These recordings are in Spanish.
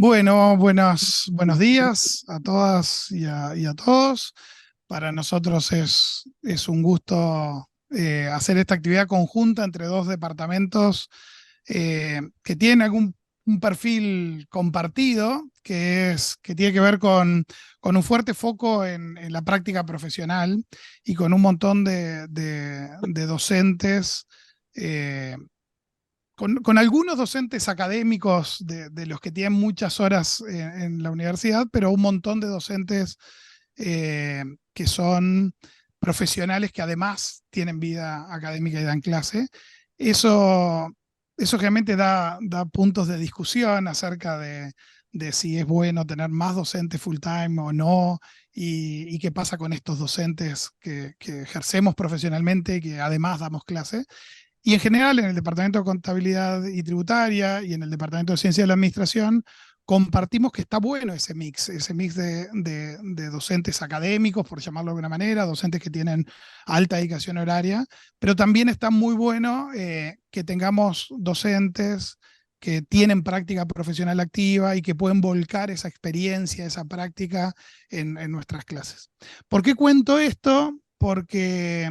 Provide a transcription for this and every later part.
Bueno, buenos días a todas y a todos. Para nosotros es un gusto hacer esta actividad conjunta entre dos departamentos que tienen un perfil compartido, que tiene que ver con un fuerte foco en la práctica profesional y con un montón de docentes. eh, con algunos docentes académicos de los que tienen muchas horas en la universidad, pero un montón de docentes que son profesionales que además tienen vida académica y dan clase. Eso, eso realmente da puntos de discusión acerca de si es bueno tener más docentes full time o no, y qué pasa con estos docentes que ejercemos profesionalmente y que además damos clase. Y en general, en el Departamento de Contabilidad y Tributaria y en el Departamento de Ciencia de la Administración, compartimos que está bueno ese mix de docentes académicos, por llamarlo de alguna manera, docentes que tienen alta dedicación horaria, pero también está muy bueno que tengamos docentes que tienen práctica profesional activa y que pueden volcar esa experiencia, esa práctica en nuestras clases. ¿Por qué cuento esto? Porque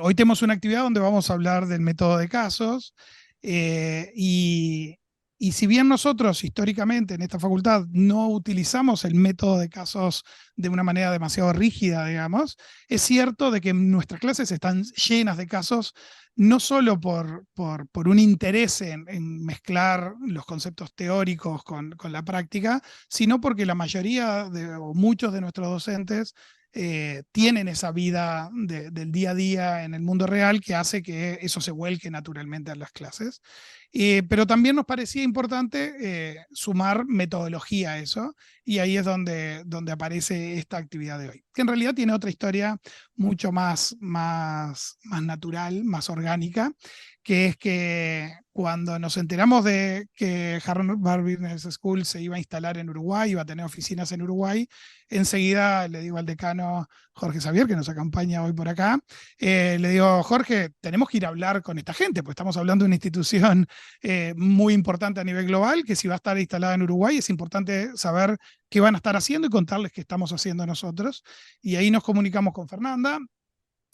hoy tenemos una actividad donde vamos a hablar del método de casos eh, y, y si bien nosotros históricamente en esta facultad no utilizamos el método de casos de una manera demasiado rígida, digamos, es cierto de que nuestras clases están llenas de casos, no solo por un interés en mezclar los conceptos teóricos con la práctica, sino porque la mayoría o muchos de nuestros docentes tienen esa vida del día a día en el mundo real que hace que eso se vuelque naturalmente a las clases. Pero también nos parecía importante sumar metodología a eso, y ahí es donde aparece esta actividad de hoy, que en realidad tiene otra historia mucho más natural, más orgánica, que es que cuando nos enteramos de que Harvard Business School se iba a instalar en Uruguay, iba a tener oficinas en Uruguay, enseguida le digo al decano Jorge Xavier, que nos acompaña hoy por acá, le digo, Jorge, tenemos que ir a hablar con esta gente, pues estamos hablando de una institución muy importante a nivel global, que si va a estar instalada en Uruguay, es importante saber qué van a estar haciendo y contarles qué estamos haciendo nosotros. Y ahí nos comunicamos con Fernanda,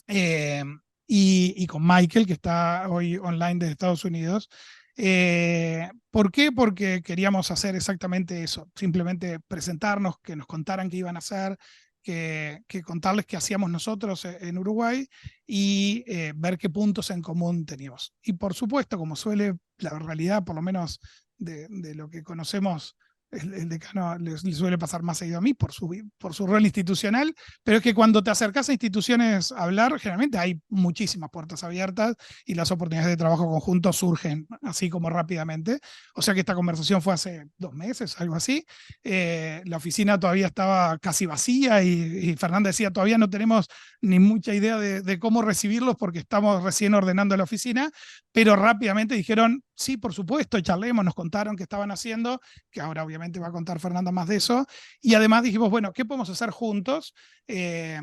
eh, y con Michael, que está hoy online desde Estados Unidos. ¿Por qué? Porque queríamos hacer exactamente eso, simplemente presentarnos, que nos contaran qué iban a hacer, que contarles qué hacíamos nosotros en Uruguay y ver qué puntos en común teníamos. Y por supuesto, como suele la realidad, por lo menos de lo que conocemos, el decano le suele pasar más seguido a mí por su rol institucional, pero es que cuando te acercas a instituciones a hablar, generalmente hay muchísimas puertas abiertas y las oportunidades de trabajo conjunto surgen así como rápidamente. O sea que esta conversación fue hace 2 meses, algo así. La oficina todavía estaba casi vacía y Fernanda decía, todavía no tenemos ni mucha idea de cómo recibirlos porque estamos recién ordenando la oficina, pero rápidamente dijeron, sí, por supuesto, charlemos, nos contaron qué estaban haciendo, que ahora obviamente va a contar Fernanda más de eso, y además dijimos, bueno, ¿qué podemos hacer juntos? Eh,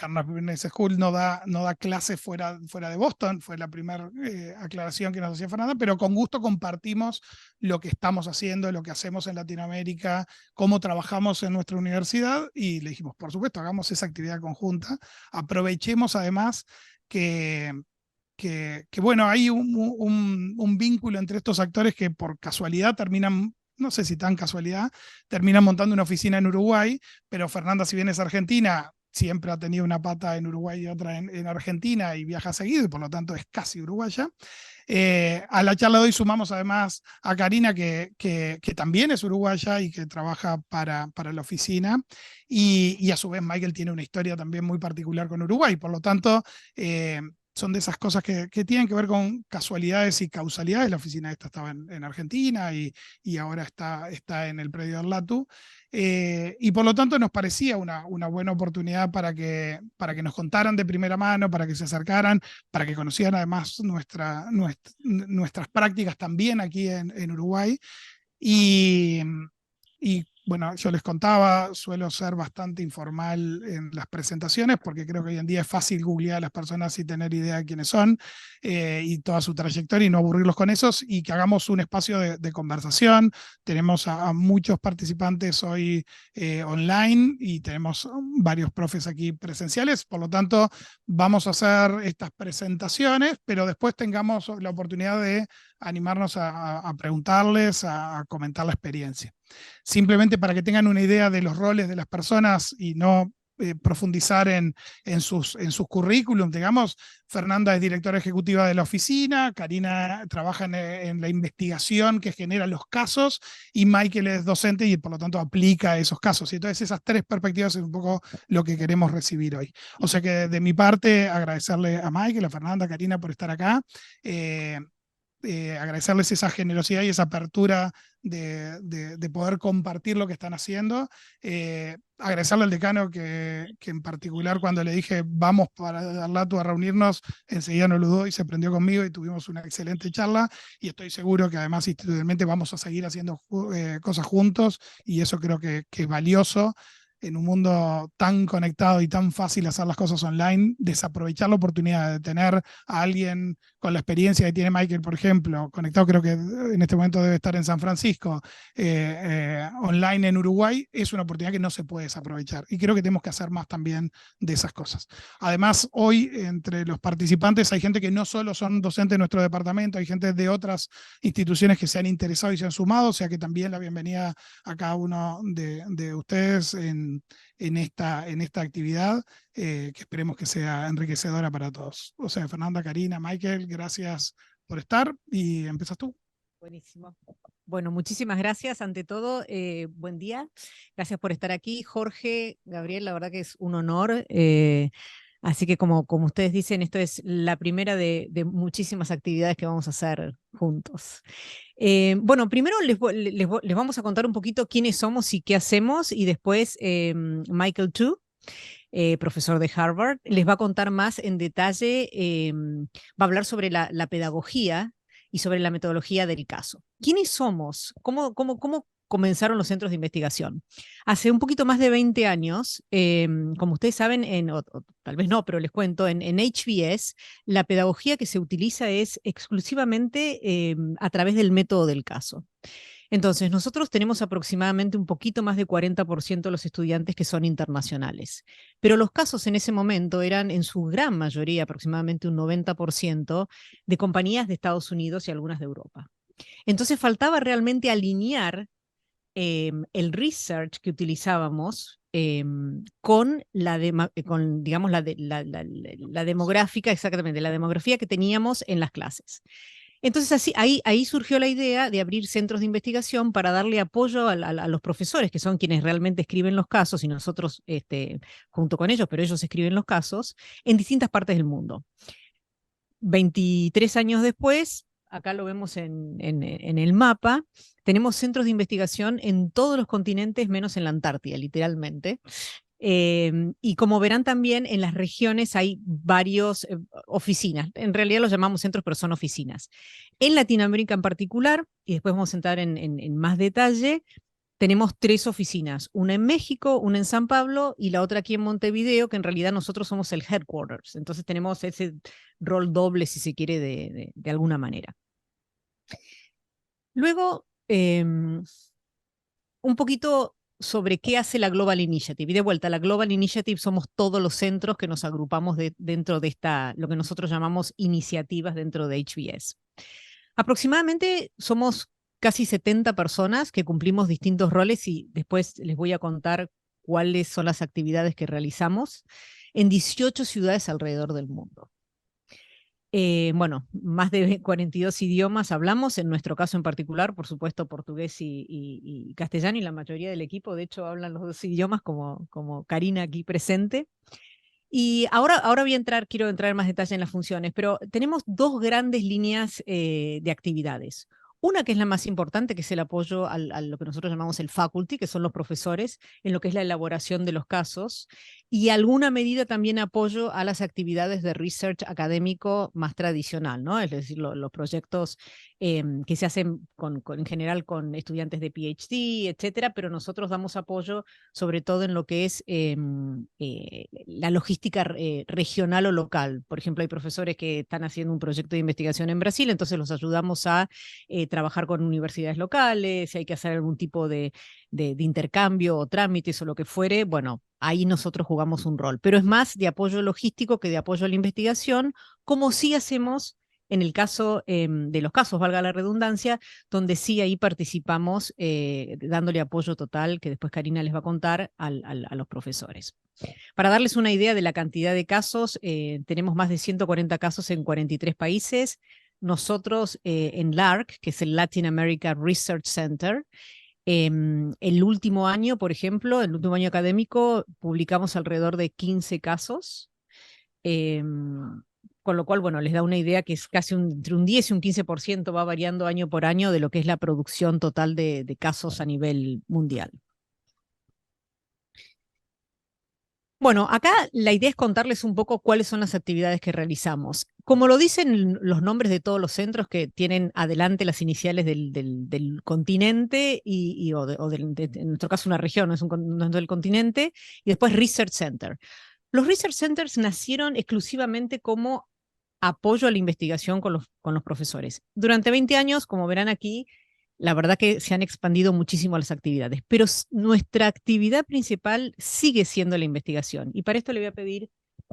Harvard Business School no da clases fuera de Boston, fue la primera aclaración que nos hacía Fernanda, pero con gusto compartimos lo que estamos haciendo, lo que hacemos en Latinoamérica, cómo trabajamos en nuestra universidad, y le dijimos, por supuesto, hagamos esa actividad conjunta, aprovechemos además que, bueno, hay un vínculo entre estos actores que por casualidad terminan, no sé si tan casualidad, terminan montando una oficina en Uruguay, pero Fernanda, si bien es argentina, siempre ha tenido una pata en Uruguay y otra en Argentina y viaja seguido, y por lo tanto es casi uruguaya. A la charla de hoy sumamos además a Karina, que también es uruguaya y que trabaja para la oficina, y a su vez Michael tiene una historia también muy particular con Uruguay, por lo tanto son de esas cosas que tienen que ver con casualidades y causalidades. La oficina esta estaba en Argentina y ahora está en el predio del LATU. Y por lo tanto nos parecía una buena oportunidad para que nos contaran de primera mano, para que se acercaran, para que conocieran además nuestras prácticas también aquí en Uruguay. Y, y bueno, yo les contaba, suelo ser bastante informal en las presentaciones porque creo que hoy en día es fácil googlear a las personas y tener idea de quiénes son y toda su trayectoria y no aburrirlos con esos y que hagamos un espacio de conversación. Tenemos a muchos participantes hoy online y tenemos varios profes aquí presenciales, por lo tanto vamos a hacer estas presentaciones, pero después tengamos la oportunidad de animarnos a preguntarles, a comentar la experiencia. Simplemente para que tengan una idea de los roles de las personas y no profundizar en sus currículum, digamos, Fernanda es directora ejecutiva de la oficina, Karina trabaja en la investigación que genera los casos y Michael es docente y por lo tanto aplica esos casos. Y entonces esas tres perspectivas es un poco lo que queremos recibir hoy. O sea que de mi parte agradecerle a Michael, a Fernanda, a Karina por estar acá. Agradecerles esa generosidad y esa apertura de poder compartir lo que están haciendo. Agradecerle al decano que en particular cuando le dije vamos para Darlatu a reunirnos, enseguida no lo dudó y se prendió conmigo y tuvimos una excelente charla y estoy seguro que además institucionalmente vamos a seguir haciendo cosas juntos y eso creo que es valioso en un mundo tan conectado y tan fácil hacer las cosas online, desaprovechar la oportunidad de tener a alguien con la experiencia que tiene Michael, por ejemplo, conectado, creo que en este momento debe estar en San Francisco, online en Uruguay, es una oportunidad que no se puede desaprovechar. Y creo que tenemos que hacer más también de esas cosas. Además, hoy entre los participantes hay gente que no solo son docentes de nuestro departamento, hay gente de otras instituciones que se han interesado y se han sumado, o sea que también la bienvenida a cada uno de ustedes en esta actividad, que esperemos que sea enriquecedora para todos. O sea, Fernanda, Karina, Michael, gracias por estar y empiezas tú. Buenísimo. Bueno, muchísimas gracias. Ante todo, buen día. Gracias por estar aquí. Jorge, Gabriel, la verdad que es un honor. Así que como ustedes dicen, esto es la primera de muchísimas actividades que vamos a hacer juntos. Bueno, primero les vamos a contar un poquito quiénes somos y qué hacemos, y después Michael Tu, profesor de Harvard, les va a contar más en detalle, va a hablar sobre la pedagogía y sobre la metodología del caso. ¿Quiénes somos? ¿Cómo comenzaron los centros de investigación? Hace un poquito más de 20 años, como ustedes saben, o tal vez no, pero les cuento, en HBS la pedagogía que se utiliza es exclusivamente a través del método del caso. Entonces, nosotros tenemos aproximadamente un poquito más de 40% de los estudiantes que son internacionales, pero los casos en ese momento eran en su gran mayoría, aproximadamente un 90%, de compañías de Estados Unidos y algunas de Europa. Entonces faltaba realmente alinear el research que utilizábamos con digamos, la demográfica, exactamente, la demografía que teníamos en las clases. Entonces ahí surgió la idea de abrir centros de investigación para darle apoyo a los profesores, que son quienes realmente escriben los casos, y nosotros junto con ellos, pero ellos escriben los casos, en distintas partes del mundo. 23 años después, acá lo vemos en el mapa, tenemos centros de investigación en todos los continentes, menos en la Antártida, literalmente. Y como verán también, en las regiones hay varios oficinas. En realidad los llamamos centros, pero son oficinas. En Latinoamérica en particular, y después vamos a entrar en más detalle, tenemos 3 oficinas, una en México, una en San Pablo y la otra aquí en Montevideo, que en realidad nosotros somos el headquarters. Entonces tenemos ese rol doble, si se quiere, de alguna manera. Luego, un poquito sobre qué hace la Global Initiative. Y de vuelta, la Global Initiative somos todos los centros que nos agrupamos dentro de lo que nosotros llamamos iniciativas dentro de HBS. Aproximadamente somos casi 70 personas que cumplimos distintos roles, y después les voy a contar cuáles son las actividades que realizamos en 18 ciudades alrededor del mundo. Bueno, más de 42 idiomas hablamos, en nuestro caso en particular, por supuesto, portugués y castellano, y la mayoría del equipo, de hecho, hablan los 2 idiomas, como Karina aquí presente. Y ahora quiero entrar en más detalle en las funciones, pero tenemos 2 grandes líneas de actividades. Una que es la más importante, que es el apoyo a lo que nosotros llamamos el faculty, que son los profesores, en lo que es la elaboración de los casos, y alguna medida también apoyo a las actividades de research académico más tradicional, ¿no? Es decir, los proyectos que se hacen en general con estudiantes de PhD, etcétera, pero nosotros damos apoyo sobre todo en lo que es la logística regional o local. Por ejemplo, hay profesores que están haciendo un proyecto de investigación en Brasil, entonces los ayudamos a trabajar con universidades locales, si hay que hacer algún tipo de intercambio o trámites o lo que fuere, bueno, ahí nosotros jugamos un rol. Pero es más de apoyo logístico que de apoyo a la investigación, como sí hacemos en el caso de los casos, valga la redundancia, donde sí ahí participamos dándole apoyo total, que después Karina les va a contar, a los profesores. Para darles una idea de la cantidad de casos, tenemos más de 140 casos en 43 países. Nosotros en LARC, que es el Latin America Research Center, el último año, por ejemplo, el último año académico, publicamos alrededor de 15 casos. Con lo cual, bueno, les da una idea que es casi entre un 10 y un 15% va variando año por año de lo que es la producción total de casos a nivel mundial. Bueno, acá la idea es contarles un poco cuáles son las actividades que realizamos. Como lo dicen los nombres de todos los centros que tienen adelante las iniciales del continente en nuestro caso una región, no es del continente, y después Research Center. Los Research Centers nacieron exclusivamente como apoyo a la investigación con los profesores. Durante 20 años, como verán aquí, la verdad que se han expandido muchísimo las actividades, pero nuestra actividad principal sigue siendo la investigación. Y para esto le voy a pedir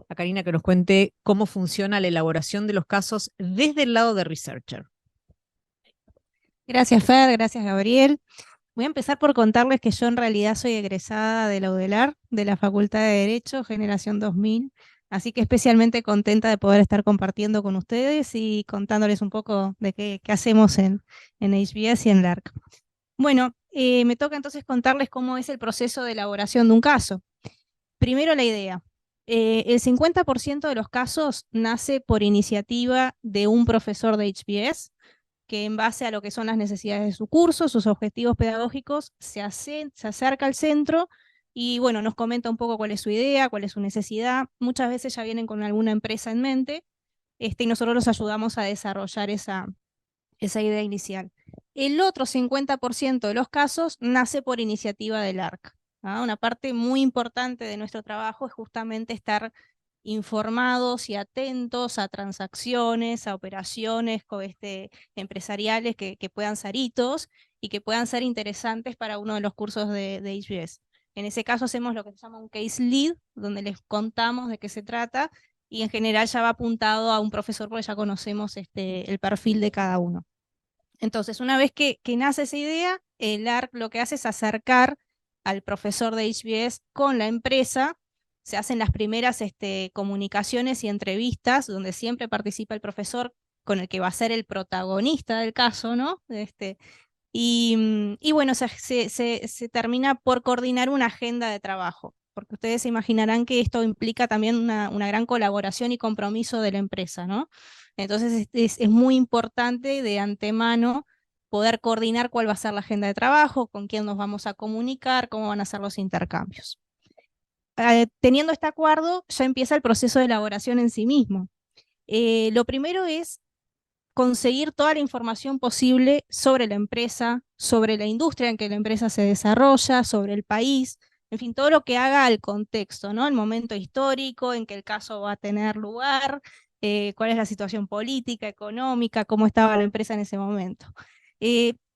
a Karina que nos cuente cómo funciona la elaboración de los casos desde el lado de researcher. Gracias, Fer, gracias, Gabriel. Voy a empezar por contarles que yo en realidad soy egresada de la UDELAR, de la Facultad de Derecho, generación 2000, así que especialmente contenta de poder estar compartiendo con ustedes y contándoles un poco de qué hacemos en HBS y en LARC. Bueno, me toca entonces contarles cómo es el proceso de elaboración de un caso. Primero la idea. El 50% de los casos nace por iniciativa de un profesor de HBS, que en base a lo que son las necesidades de su curso, sus objetivos pedagógicos, se acerca al centro y bueno, nos comenta un poco cuál es su idea, cuál es su necesidad. Muchas veces ya vienen con alguna empresa en mente y nosotros los ayudamos a desarrollar esa idea inicial. El otro 50% de los casos nace por iniciativa del ARC. Una parte muy importante de nuestro trabajo es justamente estar informados y atentos a transacciones, a operaciones empresariales que puedan ser hitos y que puedan ser interesantes para uno de los cursos de HBS. En ese caso hacemos lo que se llama un case lead, donde les contamos de qué se trata y en general ya va apuntado a un profesor porque ya conocemos el perfil de cada uno. Entonces, una vez que nace esa idea, el ARC lo que hace es acercar al profesor de HBS con la empresa. Se hacen las primeras comunicaciones y entrevistas, donde siempre participa el profesor con el que va a ser el protagonista del caso, ¿no? Y bueno, se termina por coordinar una agenda de trabajo, porque ustedes se imaginarán que esto implica también una gran colaboración y compromiso de la empresa, ¿no? Entonces es muy importante de antemano poder coordinar cuál va a ser la agenda de trabajo, con quién nos vamos a comunicar, cómo van a ser los intercambios. Teniendo este acuerdo, ya empieza el proceso de elaboración en sí mismo. Lo primero es conseguir toda la información posible sobre la empresa, sobre la industria en que la empresa se desarrolla, sobre el país, en fin, todo lo que haga al contexto, ¿no? El momento histórico en que el caso va a tener lugar, cuál es la situación política, económica, cómo estaba la empresa en ese momento.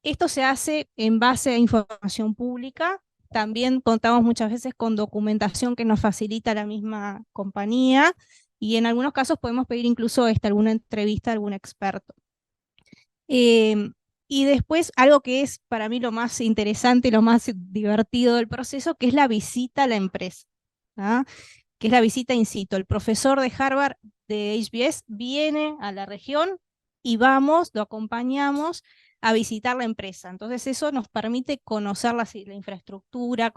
Esto se hace en base a información pública. También contamos muchas veces con documentación que nos facilita la misma compañía, y en algunos casos podemos pedir incluso alguna entrevista a algún experto. Y después algo que es para mí lo más interesante y lo más divertido del proceso, que es la visita a la empresa, ¿ah? Que es la visita in situ. El profesor de Harvard de HBS viene a la región y lo acompañamos a visitar la empresa. Entonces eso nos permite conocer la infraestructura,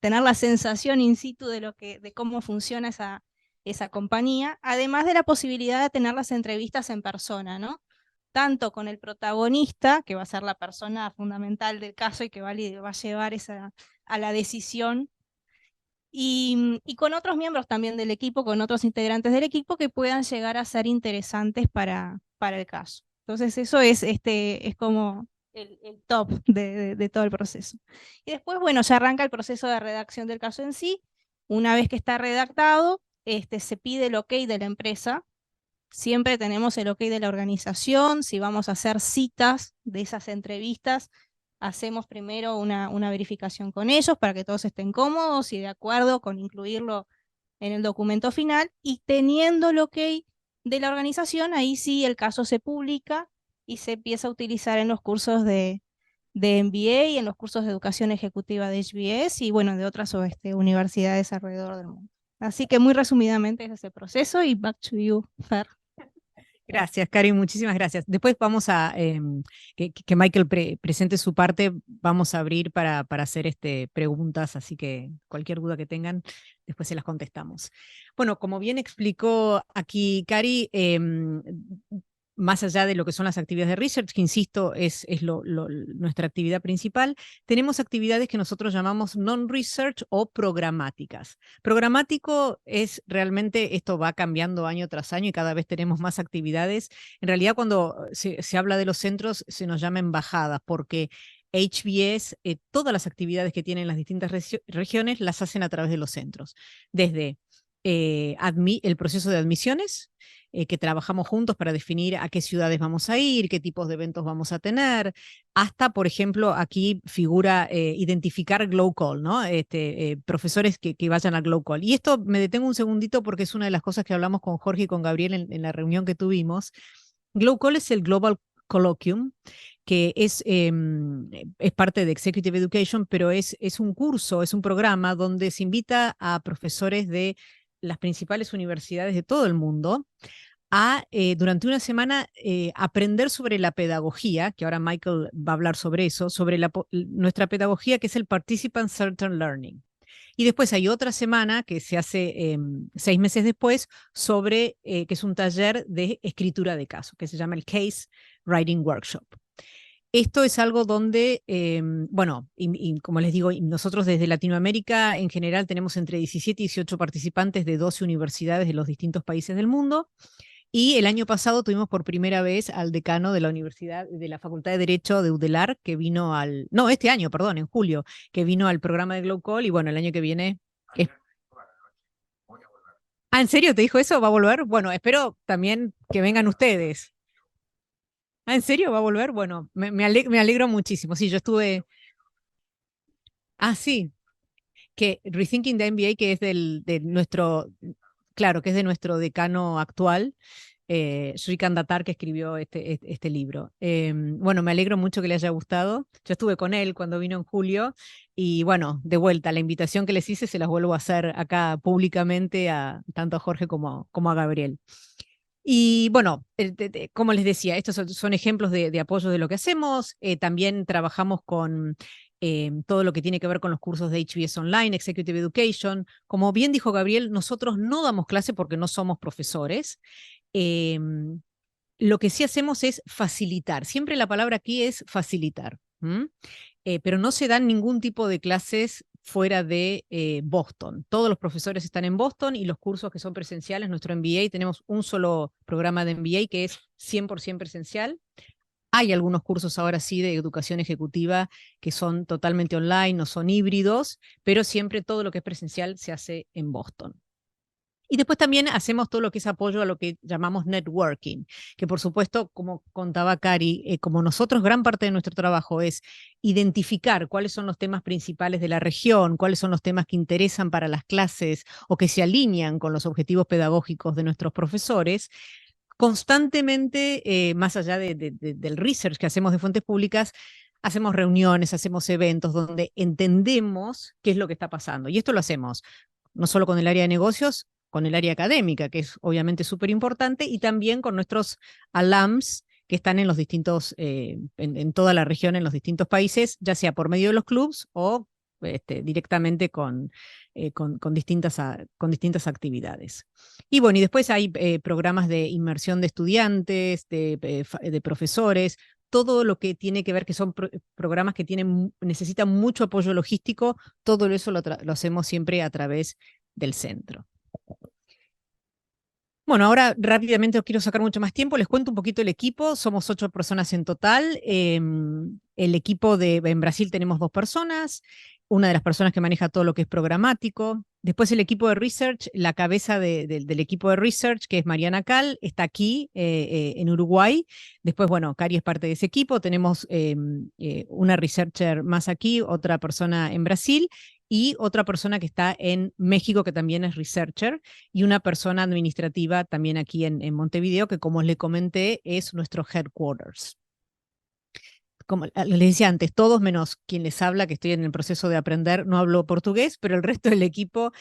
tener la sensación in situ de cómo funciona esa compañía, además de la posibilidad de tener las entrevistas en persona, ¿no? Tanto con el protagonista, que va a ser la persona fundamental del caso y que va a llevar a la decisión, y con otros miembros también del equipo, con otros integrantes del equipo que puedan llegar a ser interesantes para el caso. Entonces eso es como el top de todo el proceso. Y después, bueno, ya arranca el proceso de redacción del caso en sí. Una vez que está redactado, se pide el ok de la empresa. Siempre tenemos el ok de la organización. Si vamos a hacer citas de esas entrevistas, hacemos primero una verificación con ellos para que todos estén cómodos y de acuerdo con incluirlo en el documento final. Y teniendo el ok de la organización, ahí sí el caso se publica y se empieza a utilizar en los cursos de MBA y en los cursos de educación ejecutiva de HBS y bueno, de otras universidades alrededor del mundo. Así que muy resumidamente ese es el proceso y back to you, Fer. Gracias, Cari, muchísimas gracias. Después vamos a que Michael presente su parte, vamos a abrir para hacer preguntas, así que cualquier duda que tengan, después se las contestamos. Bueno, como bien explicó aquí Cari, más allá de lo que son las actividades de research, que insisto, es nuestra actividad principal, tenemos actividades que nosotros llamamos non-research o programáticas. Programático es realmente, esto va cambiando año tras año y cada vez tenemos más actividades. En realidad, cuando se habla de los centros, se nos llama embajadas, porque HBS, todas las actividades que tienen las distintas regiones las hacen a través de los centros. Desde el proceso de admisiones, que trabajamos juntos para definir a qué ciudades vamos a ir, qué tipos de eventos vamos a tener, hasta, por ejemplo, aquí figura identificar Glow Call, ¿no? Profesores que vayan a Glow Call. Y esto me detengo un segundito porque es una de las cosas que hablamos con Jorge y con Gabriel en la reunión que tuvimos. Glow Call es el Global Colloquium, que es parte de Executive Education, pero es un curso, es un programa donde se invita a profesores de las principales universidades de todo el mundo a, durante una semana, aprender sobre la pedagogía, que ahora Michael va a hablar sobre eso, sobre nuestra pedagogía, que es el Participant Centered Learning. Y después hay otra semana que se hace 6 meses después sobre, que es un taller de escritura de caso, que se llama el Case Writing Workshop. Esto es algo donde, bueno, y como les digo, nosotros desde Latinoamérica en general tenemos entre 17 y 18 participantes de 12 universidades de los distintos países del mundo. Y el año pasado tuvimos por primera vez al decano de la Universidad, de la Facultad de Derecho de UDELAR, que vino este año, perdón, en julio, que vino al programa de Glow Call, y bueno, el año que viene... Ah, ¿en serio te dijo eso? ¿Va a volver? Bueno, espero también que vengan ustedes. Ah, ¿en serio va a volver? Bueno, me alegro muchísimo. Sí, yo estuve... Ah, sí, que Rethinking the MBA, que es de nuestro, claro, que es de nuestro decano actual, Srikant Datar, que escribió este libro. Bueno, me alegro mucho que le haya gustado. Yo estuve con él cuando vino en julio y bueno, de vuelta, la invitación que les hice se las vuelvo a hacer acá públicamente tanto a Jorge como a Gabriel. Y bueno, como les decía, estos son ejemplos de apoyo de lo que hacemos. También trabajamos con todo lo que tiene que ver con los cursos de HBS Online, Executive Education. Como bien dijo Gabriel, nosotros no damos clase porque no somos profesores. Lo que sí hacemos es facilitar. Siempre la palabra aquí es facilitar. Pero no se dan ningún tipo de clases fuera de Boston. Todos los profesores están en Boston y los cursos que son presenciales, nuestro MBA, tenemos un solo programa de MBA que es 100% presencial. Hay algunos cursos ahora sí de educación ejecutiva que son totalmente online, no son híbridos, pero siempre todo lo que es presencial se hace en Boston. Y después también hacemos todo lo que es apoyo a lo que llamamos networking, que por supuesto, como contaba Cari, como nosotros gran parte de nuestro trabajo es identificar cuáles son los temas principales de la región, cuáles son los temas que interesan para las clases o que se alinean con los objetivos pedagógicos de nuestros profesores, constantemente, más allá del research que hacemos de fuentes públicas, hacemos reuniones, hacemos eventos donde entendemos qué es lo que está pasando. Y esto lo hacemos no solo con el área de negocios, con el área académica, que es obviamente súper importante, y también con nuestros alums que están en los distintos, en toda la región, en los distintos países, ya sea por medio de los clubs o directamente con distintas actividades. Y bueno, y después hay programas de inmersión de estudiantes, de profesores, todo lo que tiene que ver, que son programas que necesitan mucho apoyo logístico, todo eso lo hacemos siempre a través del centro. Bueno, ahora rápidamente no quiero sacar mucho más tiempo, les cuento un poquito el equipo, somos 8 personas en total, el equipo en Brasil tenemos 2 personas, una de las personas que maneja todo lo que es programático, después el equipo de research, la cabeza del equipo de research, que es Mariana Cal, está aquí en Uruguay, después, bueno, Cari es parte de ese equipo, tenemos una researcher más aquí, otra persona en Brasil, y otra persona que está en México, que también es researcher, y una persona administrativa también aquí en Montevideo, que como les comenté, es nuestro headquarters. Como les decía antes, todos menos quien les habla, que estoy en el proceso de aprender, no hablo portugués, pero el resto del equipo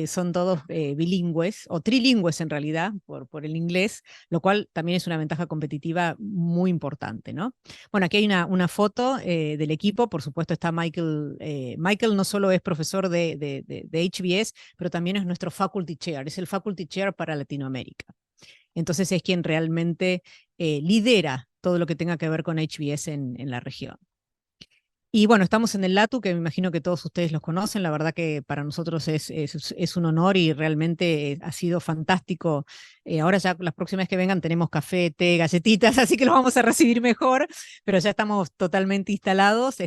son todos bilingües, o trilingües en realidad, por el inglés, lo cual también es una ventaja competitiva muy importante, ¿no? Bueno, aquí hay una foto del equipo, por supuesto está Michael. Michael no solo es profesor de HBS, pero también es nuestro faculty chair, es el faculty chair para Latinoamérica. Entonces es quien realmente lidera todo lo que tenga que ver con HBS en la región. Y bueno, estamos en el LATU, que me imagino que todos ustedes los conocen. La verdad que para nosotros es un honor y realmente ha sido fantástico. Ahora ya las próximas que vengan tenemos café, té, galletitas, así que los vamos a recibir mejor, pero ya estamos totalmente instalados,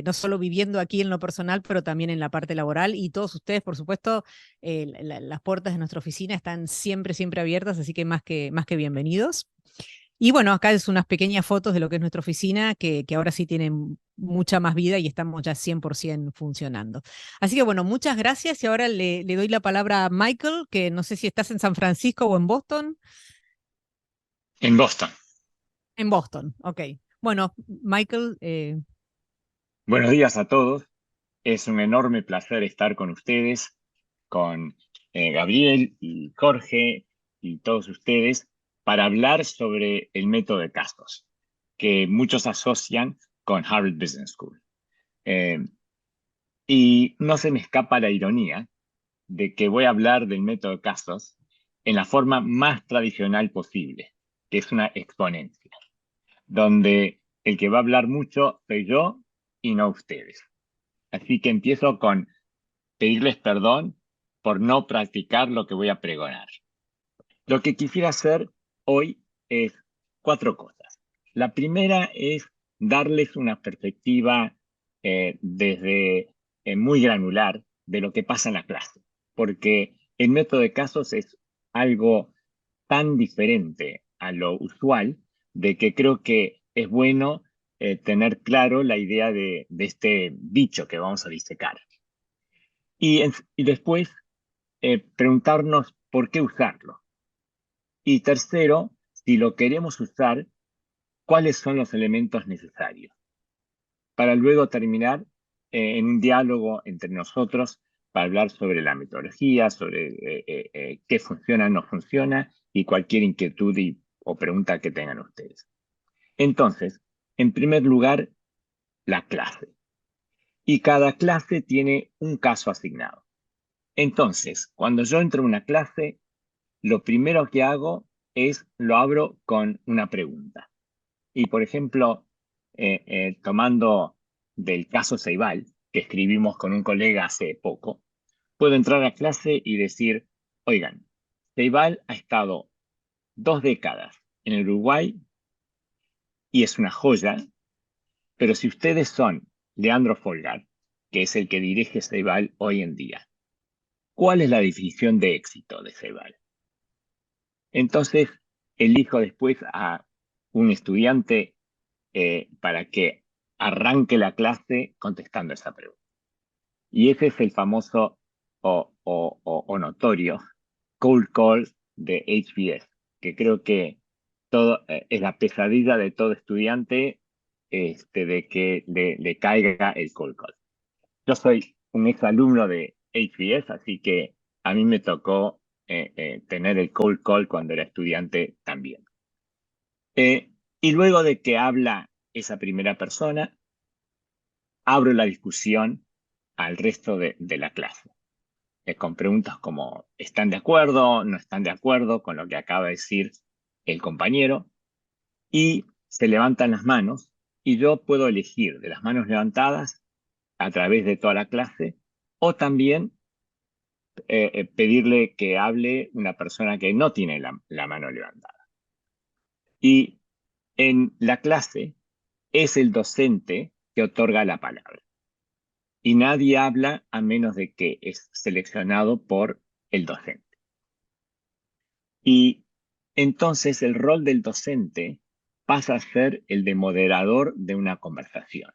no solo viviendo aquí en lo personal, pero también en la parte laboral. Y todos ustedes, por supuesto, las puertas de nuestra oficina están siempre, siempre abiertas, así que más que bienvenidos. Y bueno, acá es unas pequeñas fotos de lo que es nuestra oficina, que ahora sí tienen mucha más vida y estamos ya 100% funcionando. Así que bueno, muchas gracias y ahora le doy la palabra a Michael, que no sé si estás en San Francisco o en Boston. En Boston. En Boston, ok. Bueno, Michael, Buenos días a todos. Es un enorme placer estar con ustedes, con Gabriel y Jorge y todos ustedes, para hablar sobre el método de Castos, que muchos asocian con Harvard Business School. Y no se me escapa la ironía de que voy a hablar del método de Castos en la forma más tradicional posible, que es una exponencia, donde el que va a hablar mucho soy yo y no ustedes. Así que empiezo con pedirles perdón por no practicar lo que voy a pregonar. Lo que quisiera hacer hoy es 4 cosas. La primera es darles una perspectiva desde muy granular de lo que pasa en la clase, porque el método de casos es algo tan diferente a lo usual de que creo que es bueno tener claro la idea de este bicho que vamos a disecar. Y después preguntarnos por qué usarlo. Y tercero, si lo queremos usar, cuáles son los elementos necesarios. Para luego terminar en un diálogo entre nosotros para hablar sobre la metodología, sobre qué funciona, no funciona y cualquier inquietud o pregunta que tengan ustedes. Entonces, en primer lugar, la clase. Y cada clase tiene un caso asignado. Entonces, cuando yo entro a una clase, lo primero que hago es lo abro con una pregunta. Y, por ejemplo, tomando del caso Ceibal, que escribimos con un colega hace poco, puedo entrar a clase y decir, oigan, Ceibal ha estado 2 décadas en el Uruguay y es una joya, pero si ustedes son Leandro Folgar, que es el que dirige Ceibal hoy en día, ¿cuál es la definición de éxito de Ceibal? Entonces, elijo después a un estudiante para que arranque la clase contestando esa pregunta. Y ese es el famoso o notorio cold call de HBS, que creo que es la pesadilla de todo estudiante de que le caiga el cold call. Yo soy un exalumno de HBS, así que a mí me tocó tener el cold call cuando era estudiante también. Y luego de que habla esa primera persona, abro la discusión al resto de la clase, con preguntas como ¿están de acuerdo? ¿No están de acuerdo con lo que acaba de decir el compañero? Y se levantan las manos y yo puedo elegir de las manos levantadas a través de toda la clase o también pedirle que hable una persona que no tiene la mano levantada. Y en la clase es el docente que otorga la palabra. Y nadie habla a menos de que es seleccionado por el docente. Y entonces el rol del docente pasa a ser el de moderador de una conversación.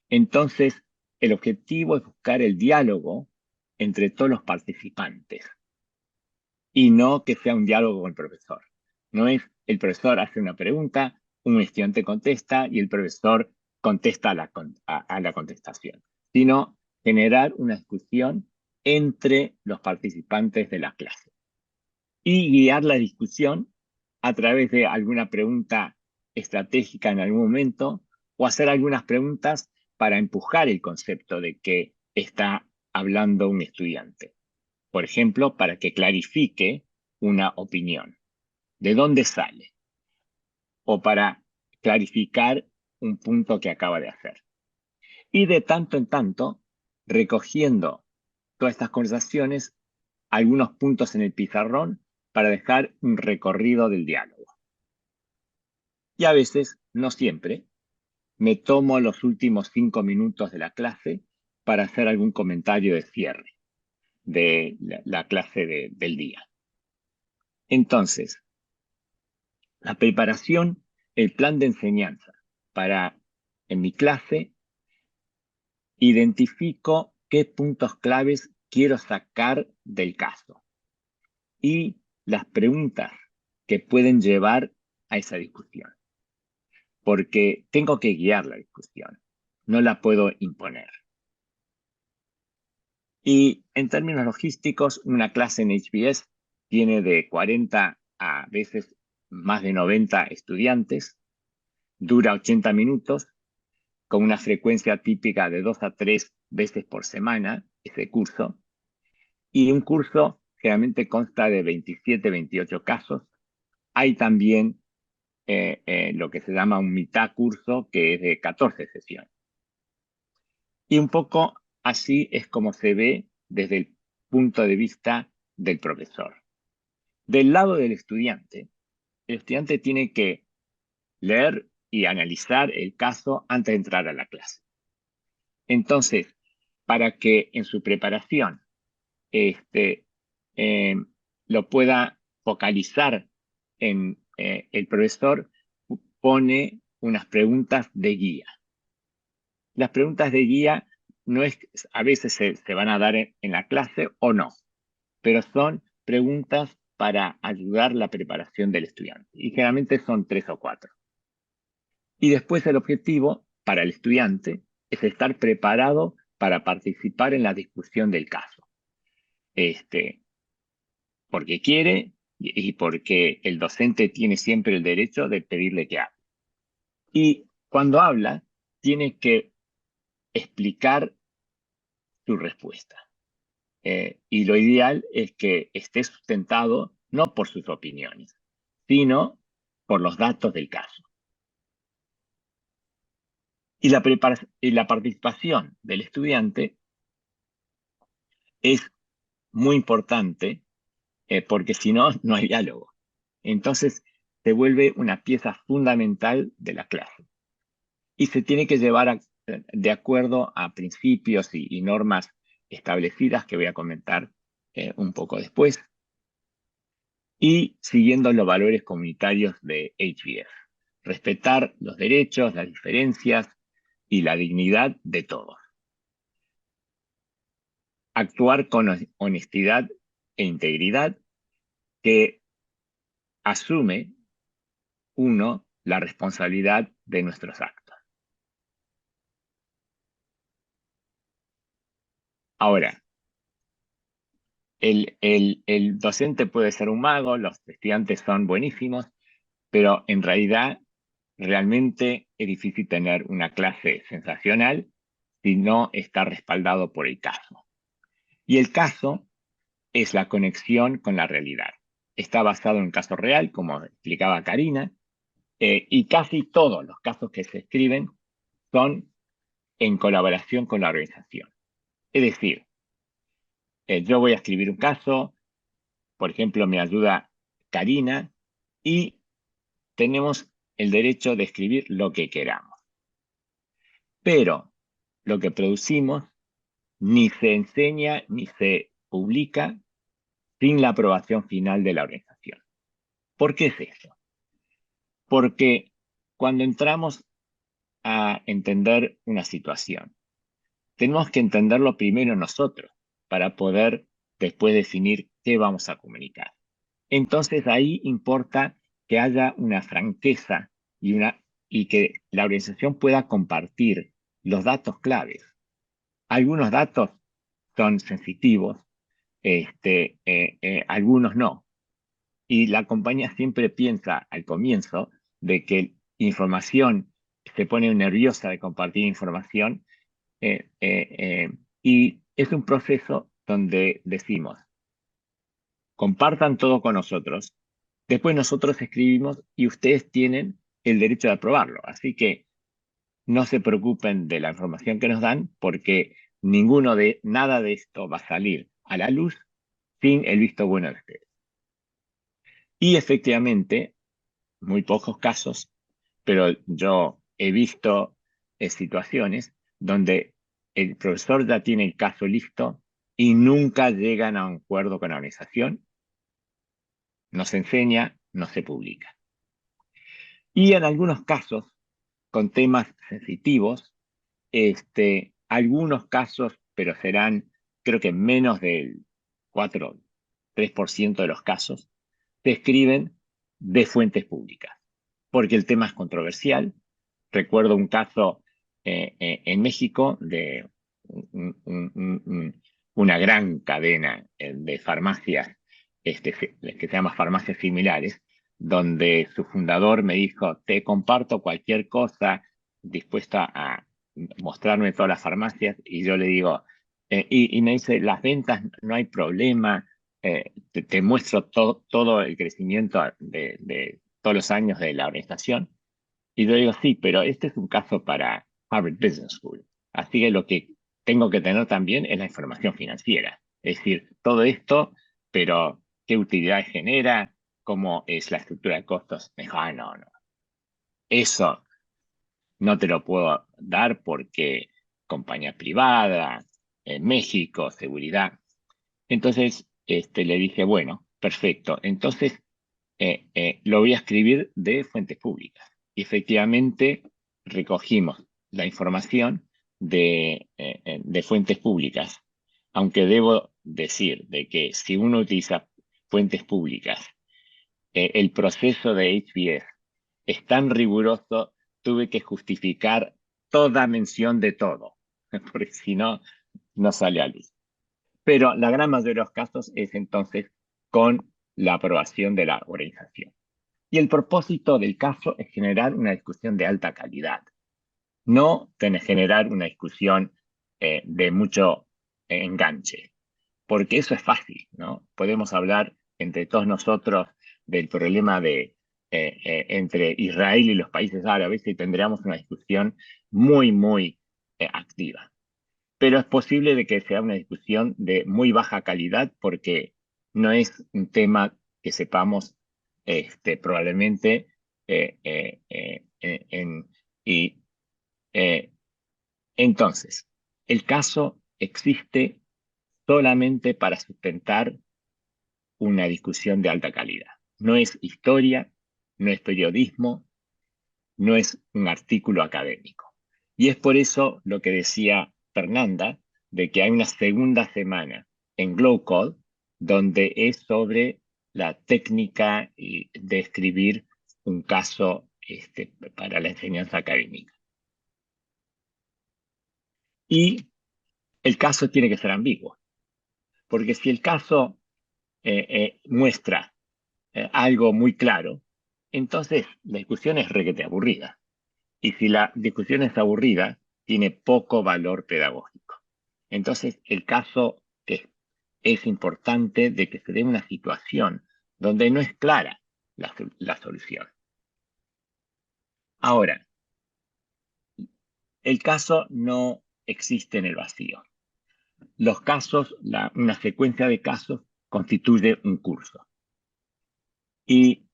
Entonces, el objetivo es buscar el diálogo entre todos los participantes y no que sea un diálogo con el profesor. No es el profesor hace una pregunta, un estudiante contesta y el profesor contesta a la contestación, sino generar una discusión entre los participantes de la clase y guiar la discusión a través de alguna pregunta estratégica en algún momento o hacer algunas preguntas para empujar el concepto de que está hablando un estudiante. Por ejemplo, para que clarifique una opinión. ¿De dónde sale? O para clarificar un punto que acaba de hacer. Y de tanto en tanto, recogiendo todas estas conversaciones, algunos puntos en el pizarrón para dejar un recorrido del diálogo. Y a veces, no siempre, me tomo los últimos 5 minutos de la clase para hacer algún comentario de cierre de la clase del día. Entonces, la preparación, el plan de enseñanza en mi clase, identifico qué puntos claves quiero sacar del caso y las preguntas que pueden llevar a esa discusión. Porque tengo que guiar la discusión, no la puedo imponer. Y en términos logísticos, una clase en HBS tiene de 40 a veces más de 90 estudiantes, dura 80 minutos, con una frecuencia típica de 2 a 3 veces por semana, ese curso. Y un curso generalmente consta de 27, 28 casos. Hay también lo que se llama un mitad curso, que es de 14 sesiones. Y un poco así es como se ve desde el punto de vista del profesor. Del lado del estudiante, el estudiante tiene que leer y analizar el caso antes de entrar a la clase. Entonces, para que en su preparación lo pueda focalizar en el profesor, pone unas preguntas de guía. Las preguntas de guía no es, a veces se van a dar en la clase o no, pero son preguntas para ayudar la preparación del estudiante. Y generalmente son 3 o 4. Y después el objetivo para el estudiante es estar preparado para participar en la discusión del caso. Porque quiere y porque el docente tiene siempre el derecho de pedirle que hable. Y cuando habla, tiene que explicar su respuesta. Y lo ideal es que esté sustentado no por sus opiniones, sino por los datos del caso. Y la participación del estudiante es muy importante porque si no, no hay diálogo. Entonces, se vuelve una pieza fundamental de la clase. Y se tiene que llevar de acuerdo a principios y normas establecidas que voy a comentar un poco después. Y siguiendo los valores comunitarios de HBS. Respetar los derechos, las diferencias y la dignidad de todos. Actuar con honestidad e integridad, que asume la responsabilidad de nuestros actos. Ahora, el docente puede ser un mago, los estudiantes son buenísimos, pero en realidad realmente es difícil tener una clase sensacional si no está respaldado por el caso. Y el caso es la conexión con la realidad. Está basado en un caso real, como explicaba Karina, y casi todos los casos que se escriben son en colaboración con la organización. Es decir, yo voy a escribir un caso, por ejemplo, me ayuda Karina, y tenemos el derecho de escribir lo que queramos. Pero lo que producimos ni se enseña ni se publica sin la aprobación final de la organización. ¿Por qué es eso? Porque cuando entramos a entender una situación, tenemos que entenderlo primero nosotros para poder después definir qué vamos a comunicar. Entonces ahí importa que haya una franqueza y que la organización pueda compartir los datos claves. Algunos datos son sensitivos, algunos no. Y la compañía siempre piensa al comienzo de que información se pone nerviosa de compartir información, y es un proceso donde decimos, compartan todo con nosotros, después nosotros escribimos y ustedes tienen el derecho de aprobarlo. Así que no se preocupen de la información que nos dan, porque nada de esto va a salir a la luz sin el visto bueno de ustedes. Y efectivamente, muy pocos casos, pero yo he visto situaciones donde el profesor ya tiene el caso listo y nunca llegan a un acuerdo con la organización, no se enseña, no se publica. Y en algunos casos, con temas sensitivos, algunos casos, pero serán creo que menos del 3% de los casos, se escriben de fuentes públicas, porque el tema es controversial. Recuerdo un caso en México de una gran cadena de farmacias, que se llama Farmacias Similares, donde su fundador me dijo, te comparto cualquier cosa, dispuesta a mostrarme todas las farmacias, y yo le digo, y me dice, las ventas no hay problema, te muestro todo el crecimiento de todos los años de la organización. Y yo digo, sí, pero este es un caso para Harvard Business School. Así que lo que tengo que tener también es la información financiera. Es decir, todo esto, pero qué utilidad genera, cómo es la estructura de costos. Me dijo, no. Eso no te lo puedo dar porque compañía privada, México, seguridad. Entonces, le dije, bueno, perfecto. Entonces, lo voy a escribir de fuentes públicas. Y efectivamente recogimos la información de fuentes públicas, aunque debo decir de que si uno utiliza fuentes públicas, el proceso de HBS es tan riguroso, tuve que justificar toda mención de todo, porque si no, no sale a luz. Pero la gran mayoría de los casos es entonces con la aprobación de la organización. Y el propósito del caso es generar una discusión de alta calidad, no generar una discusión de mucho enganche, porque eso es fácil, ¿no? Podemos hablar entre todos nosotros del problema entre Israel y los países árabes y tendríamos una discusión muy activa. Pero es posible de que sea una discusión de muy baja calidad porque no es un tema que sepamos probablemente y entonces, el caso existe solamente para sustentar una discusión de alta calidad. No es historia, no es periodismo, no es un artículo académico. Y es por eso lo que decía Fernanda, de que hay una segunda semana en GlowCode donde es sobre la técnica de escribir un caso para la enseñanza académica. Y el caso tiene que ser ambiguo, porque si el caso muestra algo muy claro, entonces la discusión es requete aburrida. Y si la discusión es aburrida, tiene poco valor pedagógico. Entonces, el caso es importante de que se dé una situación donde no es clara la solución. Ahora, el caso no existe en el vacío. los casos, una secuencia de casos constituye un curso. Y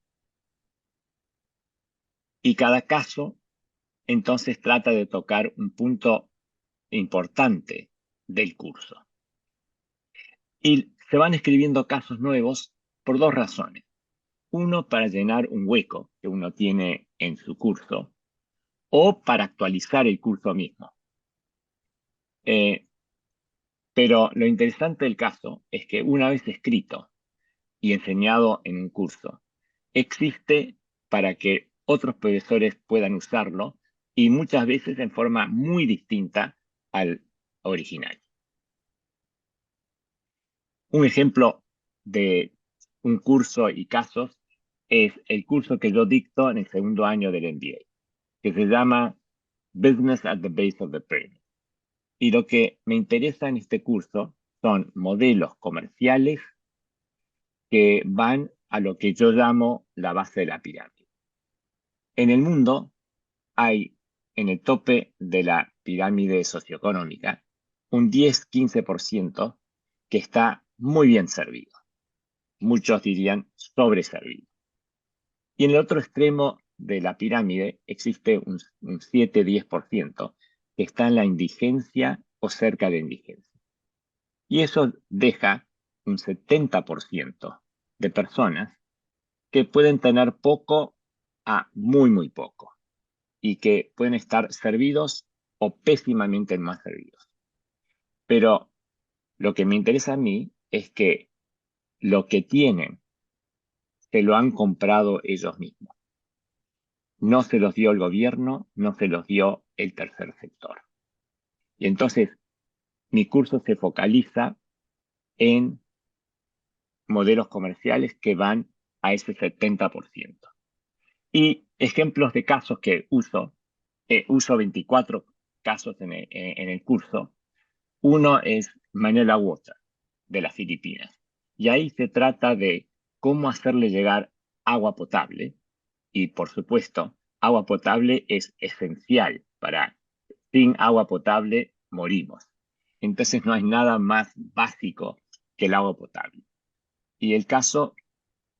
cada caso entonces trata de tocar un punto importante del curso. Y se van escribiendo casos nuevos por dos razones. Uno, para llenar un hueco que uno tiene en su curso, o para actualizar el curso mismo. Pero lo interesante del caso es que una vez escrito y enseñado en un curso, existe para que otros profesores puedan usarlo y muchas veces en forma muy distinta al original. Un ejemplo de un curso y casos es el curso que yo dicto en el segundo año del MBA, que se llama Business at the Base of the Pyramid. Y lo que me interesa en este curso son modelos comerciales que van a lo que yo llamo la base de la pirámide. En el mundo hay en el tope de la pirámide socioeconómica un 10-15% que está muy bien servido. Muchos dirían sobreservido. Y en el otro extremo de la pirámide existe un 7-10% que está en la indigencia o cerca de indigencia. Y eso deja un 70% de personas que pueden tener poco a muy, muy poco y que pueden estar servidos o pésimamente más servidos. Pero lo que me interesa a mí es que lo que tienen se lo han comprado ellos mismos. No se los dio el gobierno, no se los dio el tercer sector. Y entonces mi curso se focaliza en modelos comerciales que van a ese 70%. Y ejemplos de casos que uso 24 casos en el curso. Uno es Manila Water, de las Filipinas. Y ahí se trata de cómo hacerle llegar agua potable. Y por supuesto, agua potable es esencial sin agua potable morimos. Entonces no hay nada más básico que el agua potable. Y el caso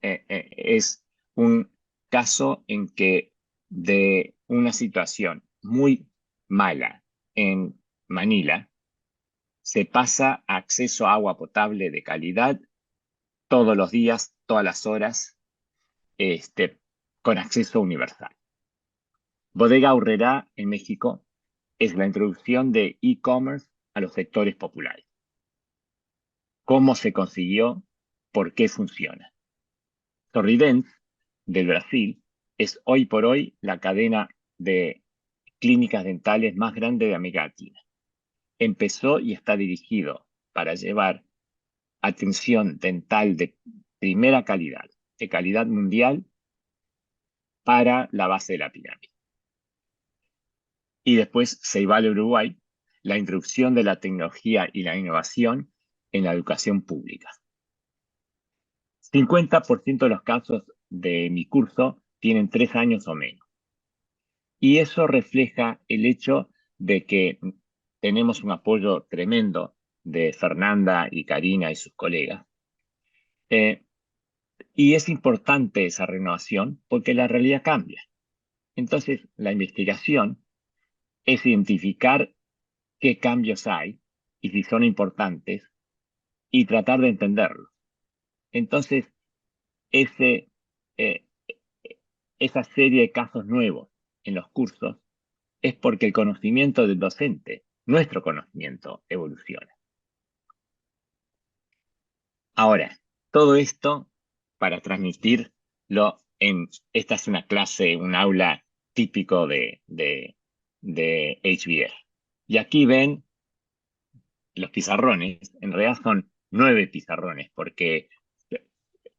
es un caso en que de una situación muy mala en Manila se pasa a acceso a agua potable de calidad todos los días, todas las horas, con acceso universal. Bodega Aurrerá en México es la introducción de e-commerce a los sectores populares. ¿Cómo se consiguió? ¿Por qué funciona? Sorrident, del Brasil, es hoy por hoy la cadena de clínicas dentales más grande de América Latina. Empezó y está dirigido para llevar atención dental de primera calidad, de calidad mundial, para la base de la pirámide. Y después Ceibal Uruguay, la introducción de la tecnología y la innovación en la educación pública. 50% de los casos de mi curso tienen 3 años o menos. Y eso refleja el hecho de que tenemos un apoyo tremendo de Fernanda y Karina y sus colegas. Y es importante esa renovación porque la realidad cambia. Entonces, la investigación es identificar qué cambios hay y si son importantes y tratar de entenderlos. Entonces, esa serie de casos nuevos en los cursos es porque el conocimiento del docente, nuestro conocimiento, evoluciona. Ahora, todo esto para transmitirlo esta es una clase, un aula típico de HBR. Y aquí ven los pizarrones, en realidad son 9 pizarrones, porque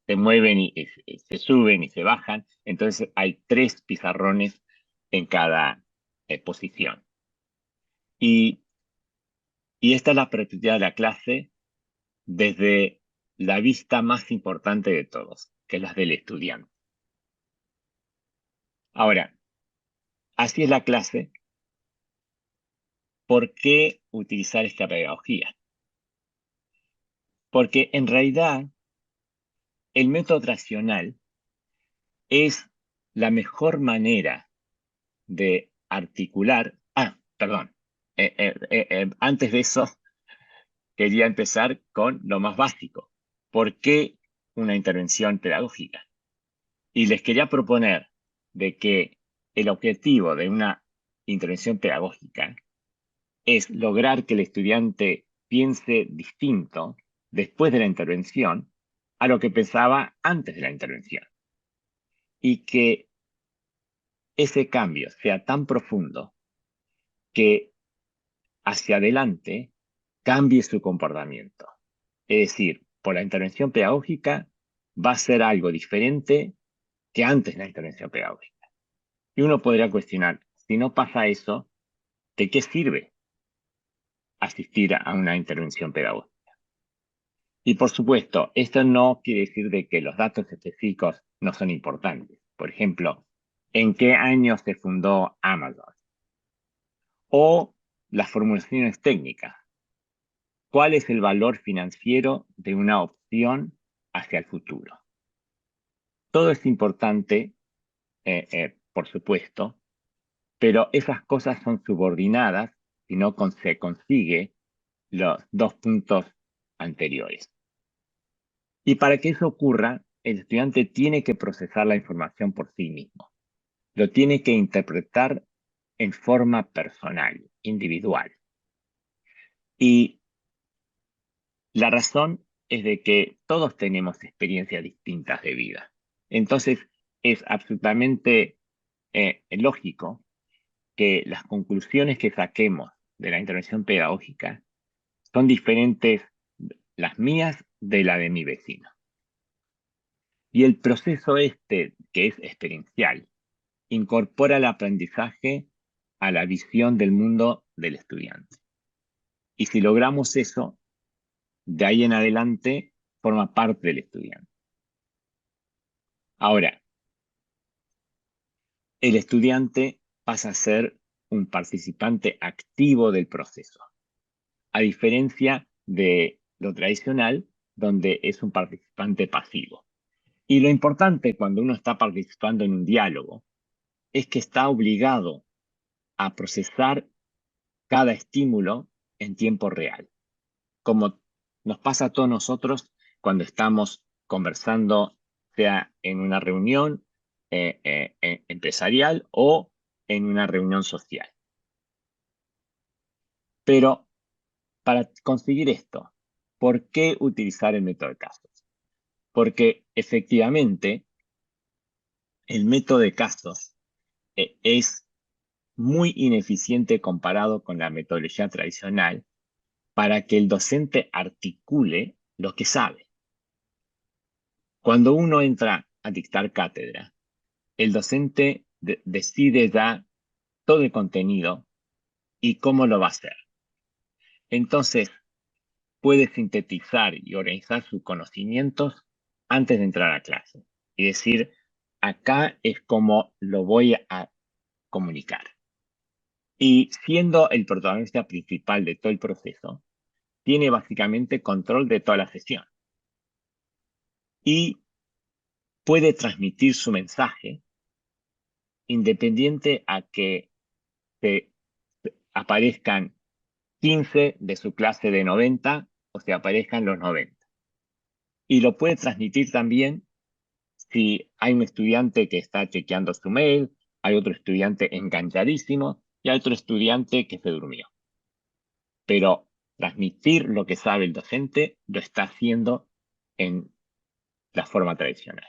se mueven y se suben y se bajan, entonces hay 3 pizarrones en cada posición. Y esta es la perspectiva de la clase desde la vista más importante de todos, que es la del estudiante. Ahora, así es la clase. ¿Por qué utilizar esta pedagogía? Porque en realidad el método tradicional es la mejor manera de articular. Perdón. Antes de eso, quería empezar con lo más básico. ¿Por qué una intervención pedagógica? Y les quería proponer de que el objetivo de una intervención pedagógica es lograr que el estudiante piense distinto después de la intervención a lo que pensaba antes de la intervención. Y que ese cambio sea tan profundo que hacia adelante cambie su comportamiento. Es decir, por la intervención pedagógica va a ser algo diferente que antes de la intervención pedagógica. Y uno podría cuestionar, si no pasa eso, ¿de qué sirve asistir a una intervención pedagógica? Y por supuesto, esto no quiere decir de que los datos específicos no son importantes. Por ejemplo, ¿en qué año se fundó Amazon? O las formulaciones técnicas. ¿Cuál es el valor financiero de una opción hacia el futuro? Todo es importante, por supuesto, pero esas cosas son subordinadas si no se consigue los dos puntos anteriores. Y para que eso ocurra, el estudiante tiene que procesar la información por sí mismo. Lo tiene que interpretar en forma personal, individual. Y la razón es de que todos tenemos experiencias distintas de vida. Entonces, es absolutamente lógico que las conclusiones que saquemos de la intervención pedagógica son diferentes las mías de la de mi vecino. Y el proceso este, que es experiencial, incorpora el aprendizaje a la visión del mundo del estudiante. Y si logramos eso, de ahí en adelante forma parte del estudiante. Ahora, el estudiante pasa a ser un participante activo del proceso, a diferencia de lo tradicional, donde es un participante pasivo. Y lo importante cuando uno está participando en un diálogo es que está obligado a procesar cada estímulo en tiempo real, como nos pasa a todos nosotros cuando estamos conversando, sea en una reunión empresarial o en una reunión social. Pero para conseguir esto, ¿por qué utilizar el método de casos? Porque efectivamente el método de casos es muy ineficiente comparado con la metodología tradicional para que el docente articule lo que sabe. Cuando uno entra a dictar cátedra, el docente decide ya todo el contenido y cómo lo va a hacer. Entonces, puede sintetizar y organizar sus conocimientos antes de entrar a clase y decir, acá es como lo voy a comunicar. Y siendo el protagonista principal de todo el proceso, tiene básicamente control de toda la sesión. Y puede transmitir su mensaje independiente a que se aparezcan 15 de su clase de 90 o se aparezcan los 90. Y lo puede transmitir también si hay un estudiante que está chequeando su mail, hay otro estudiante enganchadísimo y hay otro estudiante que se durmió. Pero transmitir lo que sabe el docente lo está haciendo en la forma tradicional.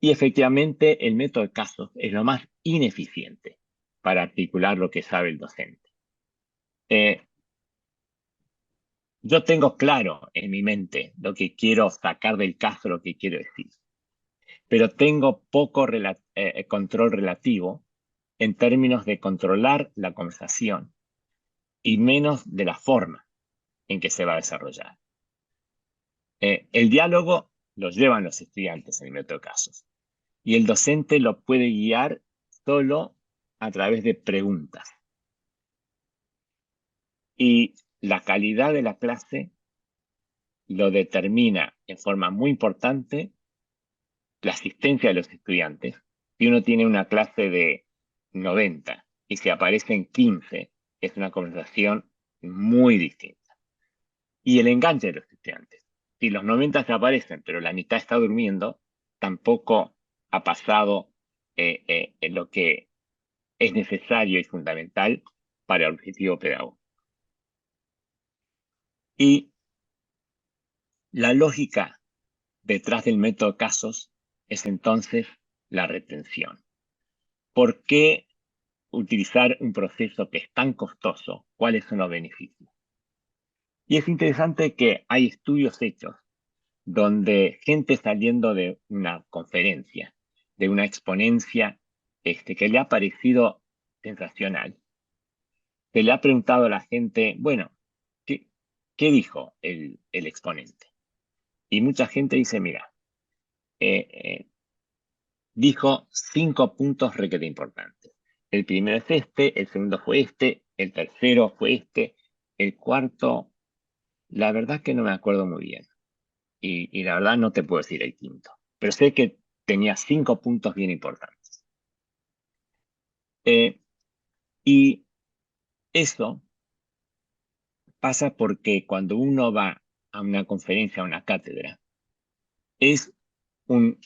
Y efectivamente el método de casos es lo más ineficiente para articular lo que sabe el docente. Yo tengo claro en mi mente lo que quiero sacar del caso, lo que quiero decir, pero tengo poco control relativo en términos de controlar la conversación y menos de la forma en que se va a desarrollar. El diálogo lo llevan los estudiantes en el método de casos y el docente lo puede guiar solo a través de preguntas. Y la calidad de la clase lo determina en forma muy importante la asistencia de los estudiantes. Si uno tiene una clase de 90 y se aparecen 15, es una conversación muy distinta. Y el enganche de los estudiantes. Si los 90 se aparecen, pero la mitad está durmiendo, tampoco ha pasado lo que es necesario y fundamental para el objetivo pedagógico. Y la lógica detrás del método casos es entonces la retención. ¿Por qué utilizar un proceso que es tan costoso? ¿Cuáles son los beneficios? Y es interesante que hay estudios hechos donde gente saliendo de una conferencia, de una exponencia que le ha parecido sensacional, se le ha preguntado a la gente, bueno, ¿qué dijo el exponente? Y mucha gente dice, mira, dijo 5 puntos requete importantes. El primero es este, el segundo fue este, el tercero fue este, el cuarto, la verdad que no me acuerdo muy bien. Y la verdad no te puedo decir el quinto. Pero sé que tenía 5 puntos bien importantes. Y eso pasa porque cuando uno va a una conferencia, a una cátedra, es un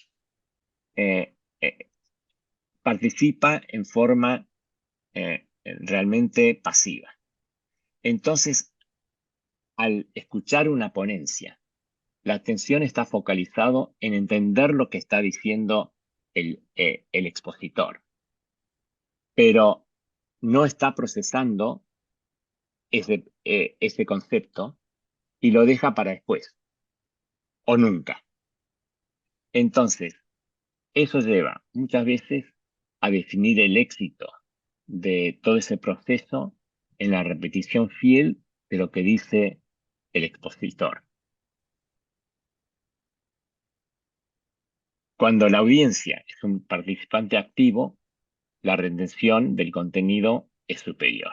participa en forma realmente pasiva. Entonces, al escuchar una ponencia, la atención está focalizado en entender lo que está diciendo el expositor, pero no está procesando ese concepto y lo deja para después, o nunca. Entonces, eso lleva muchas veces a definir el éxito de todo ese proceso en la repetición fiel de lo que dice el expositor. Cuando la audiencia es un participante activo, la retención del contenido es superior,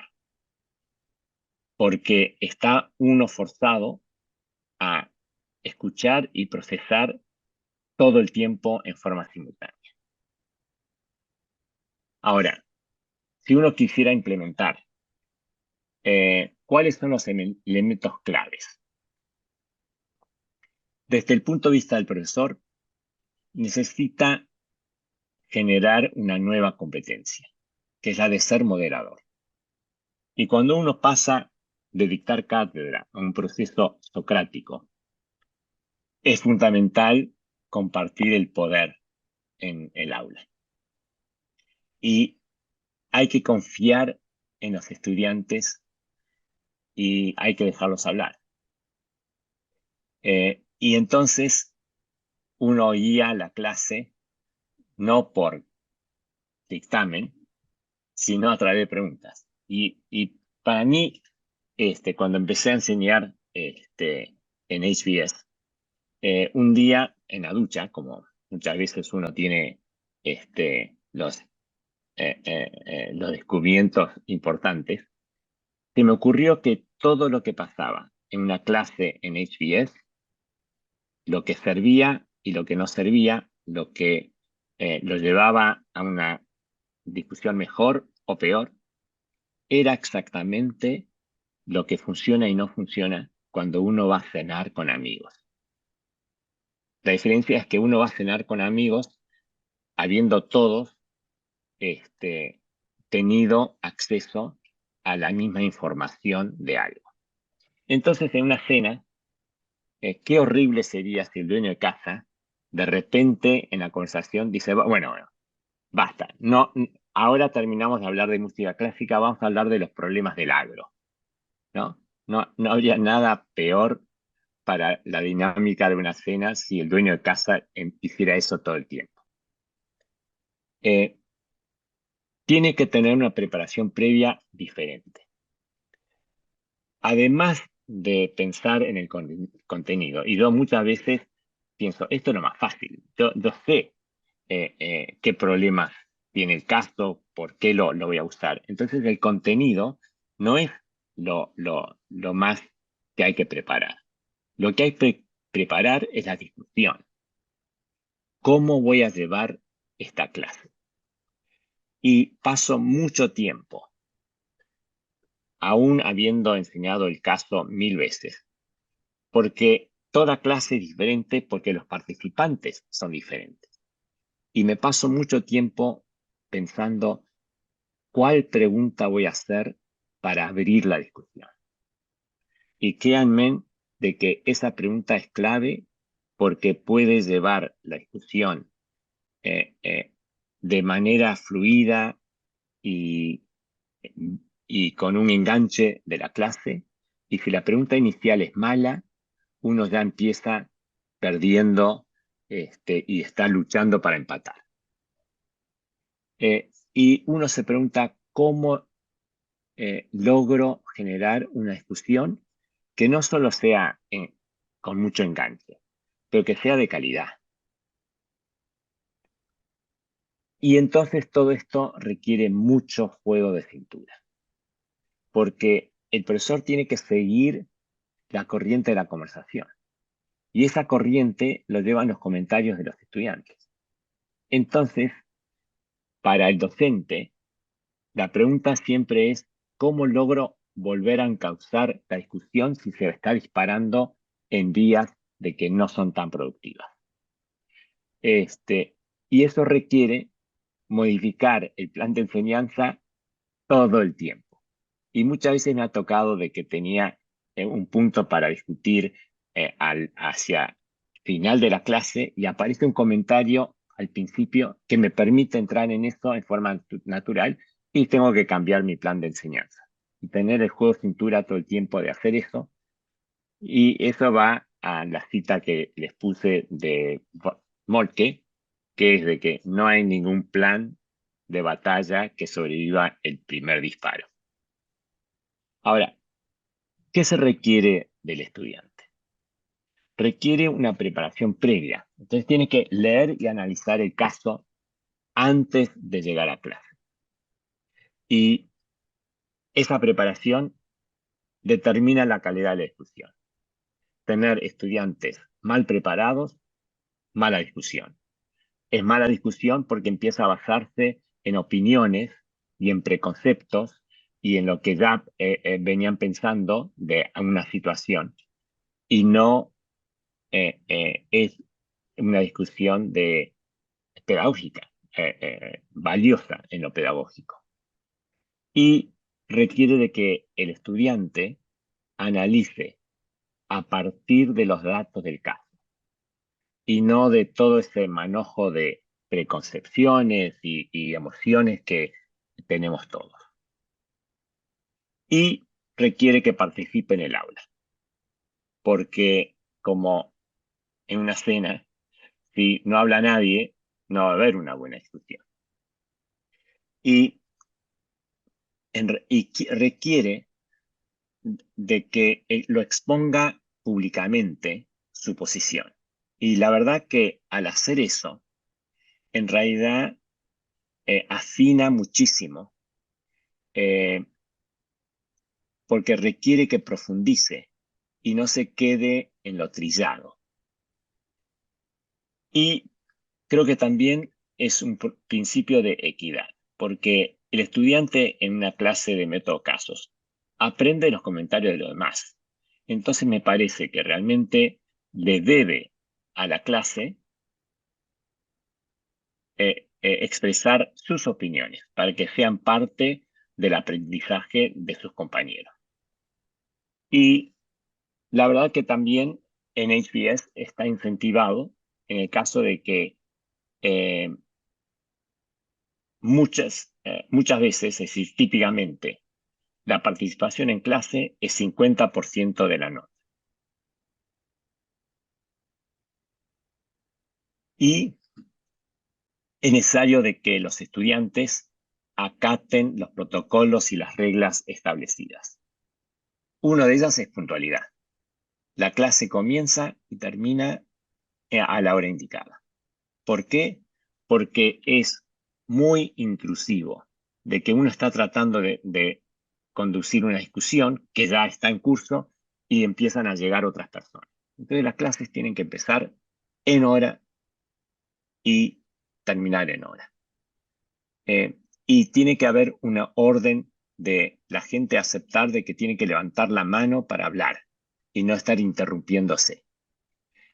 porque está uno forzado a escuchar y procesar todo el tiempo en forma simultánea. Ahora, si uno quisiera implementar, ¿cuáles son los elementos claves? Desde el punto de vista del profesor, necesita generar una nueva competencia, que es la de ser moderador. Y cuando uno pasa de dictar cátedra a un proceso socrático, es fundamental compartir el poder en el aula. Y hay que confiar en los estudiantes y hay que dejarlos hablar. Y entonces uno guía la clase no por dictamen, sino a través de preguntas. Y para mí, cuando empecé a enseñar en HBS, un día en la ducha, como muchas veces uno tiene los descubrimientos importantes, se me ocurrió que todo lo que pasaba en una clase en HBS, lo que servía y lo que no servía, lo que lo llevaba a una discusión mejor o peor, era exactamente lo que funciona y no funciona cuando uno va a cenar con amigos. La diferencia es que uno va a cenar con amigos habiendo todos tenido acceso a la misma información de algo. Entonces, en una cena, qué horrible sería si el dueño de casa, de repente, en la conversación, dice, bueno, basta, no, ahora terminamos de hablar de música clásica, vamos a hablar de los problemas del agro, ¿no? No habría nada peor para la dinámica de una cena si el dueño de casa hiciera eso todo el tiempo. Tiene que tener una preparación previa diferente. Además de pensar en el contenido, y yo muchas veces pienso, esto es lo más fácil, yo sé qué problemas tiene el caso, por qué lo voy a usar. Entonces el contenido no es lo más que hay que preparar. Lo que hay que preparar es la discusión. ¿Cómo voy a llevar esta clase? Y paso mucho tiempo, aún habiendo enseñado el caso 1000 veces, porque toda clase es diferente, porque los participantes son diferentes. Y me paso mucho tiempo pensando cuál pregunta voy a hacer para abrir la discusión. Y créanme de que esa pregunta es clave porque puede llevar la discusión de manera fluida y, y con un enganche de la clase. Y si la pregunta inicial es mala, uno ya empieza perdiendo y está luchando para empatar. Y uno se pregunta cómo logro generar una discusión que no solo sea con mucho enganche, pero que sea de calidad. Y entonces todo esto requiere mucho juego de cintura, porque el profesor tiene que seguir la corriente de la conversación. Y esa corriente lo llevan los comentarios de los estudiantes. Entonces, para el docente, la pregunta siempre es, ¿cómo logro volver a encauzar la discusión si se está disparando en vías de que no son tan productivas? Y eso requiere modificar el plan de enseñanza todo el tiempo. Y muchas veces me ha tocado de que tenía un punto para discutir hacia final de la clase y aparece un comentario al principio que me permite entrar en eso en forma natural y tengo que cambiar mi plan de enseñanza. Y tener el juego de cintura todo el tiempo de hacer eso. Y eso va a la cita que les puse de Moltke, que es de que no hay ningún plan de batalla que sobreviva el primer disparo. Ahora, ¿qué se requiere del estudiante? Requiere una preparación previa. Entonces tiene que leer y analizar el caso antes de llegar a clase. Y esa preparación determina la calidad de la discusión. Tener estudiantes mal preparados, mala discusión. Es mala discusión porque empieza a basarse en opiniones y en preconceptos y en lo que ya venían pensando de una situación. Y no es una discusión pedagógica, valiosa en lo pedagógico. Y requiere de que el estudiante analice a partir de los datos del caso y no de todo ese manojo de preconcepciones y emociones que tenemos todos. Y requiere que participe en el aula, porque como en una cena, si no habla nadie, no va a haber una buena discusión. Y requiere de que lo exponga públicamente su posición. Y la verdad que al hacer eso, en realidad afina muchísimo, porque requiere que profundice y no se quede en lo trillado. Y creo que también es un principio de equidad, porque el estudiante en una clase de método casos aprende los comentarios de los demás. Entonces me parece que realmente le debe a la clase expresar sus opiniones para que sean parte del aprendizaje de sus compañeros. Y la verdad que también en HBS está incentivado en el caso de que muchas veces, es decir, típicamente, la participación en clase es 50% de la nota. Y es necesario de que los estudiantes acaten los protocolos y las reglas establecidas. Una de ellas es puntualidad. La clase comienza y termina a la hora indicada. ¿Por qué? Porque es muy intrusivo de que uno está tratando de conducir una discusión que ya está en curso y empiezan a llegar otras personas. Entonces las clases tienen que empezar en hora y terminar en hora. Y tiene que haber una orden de la gente aceptar de que tiene que levantar la mano para hablar y no estar interrumpiéndose.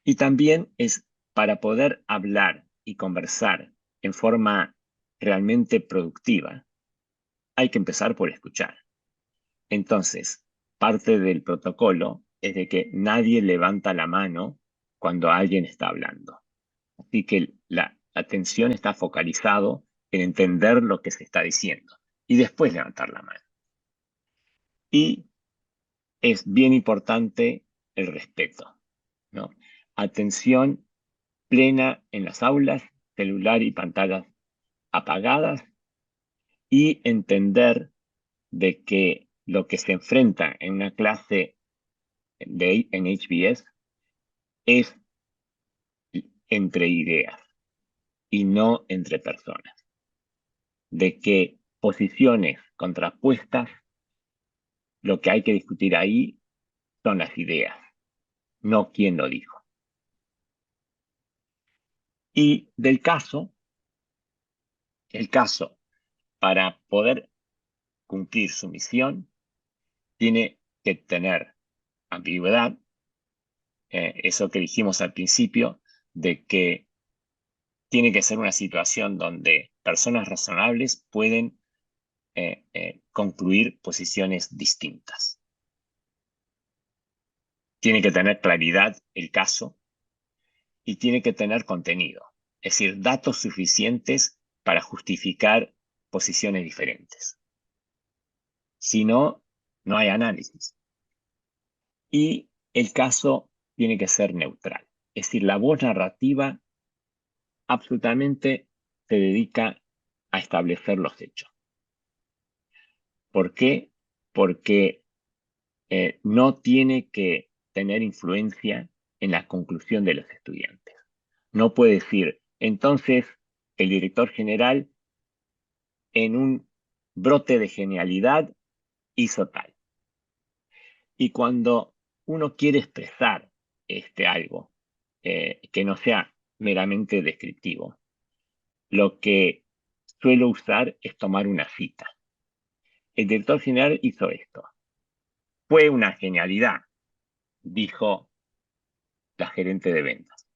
Y también es para poder hablar y conversar en forma realmente productiva, hay que empezar por escuchar. Entonces, parte del protocolo es de que nadie levanta la mano cuando alguien está hablando. Así que la atención está focalizado en entender lo que se está diciendo y después levantar la mano. Y es bien importante el respeto, ¿no? Atención plena en las aulas, celular y pantallas apagadas, y entender de que lo que se enfrenta en una clase en HBS es entre ideas y no entre personas. De que posiciones contrapuestas, lo que hay que discutir ahí son las ideas, no quién lo dijo. Y del caso, el caso, para poder cumplir su misión, tiene que tener ambigüedad, eso que dijimos al principio, de que tiene que ser una situación donde personas razonables pueden concluir posiciones distintas. Tiene que tener claridad el caso y tiene que tener contenido, es decir, datos suficientes para justificar posiciones diferentes. Si no, no hay análisis. Y el caso tiene que ser neutral, es decir, la voz narrativa absolutamente se dedica a establecer los hechos. ¿Por qué? Porque no tiene que tener influencia en la conclusión de los estudiantes. No puede decir, entonces, el director general, en un brote de genialidad, hizo tal. Y cuando uno quiere expresar algo que no sea meramente descriptivo, lo que suelo usar es tomar una cita. El director general hizo esto. Fue una genialidad, dijo la gerente de ventas.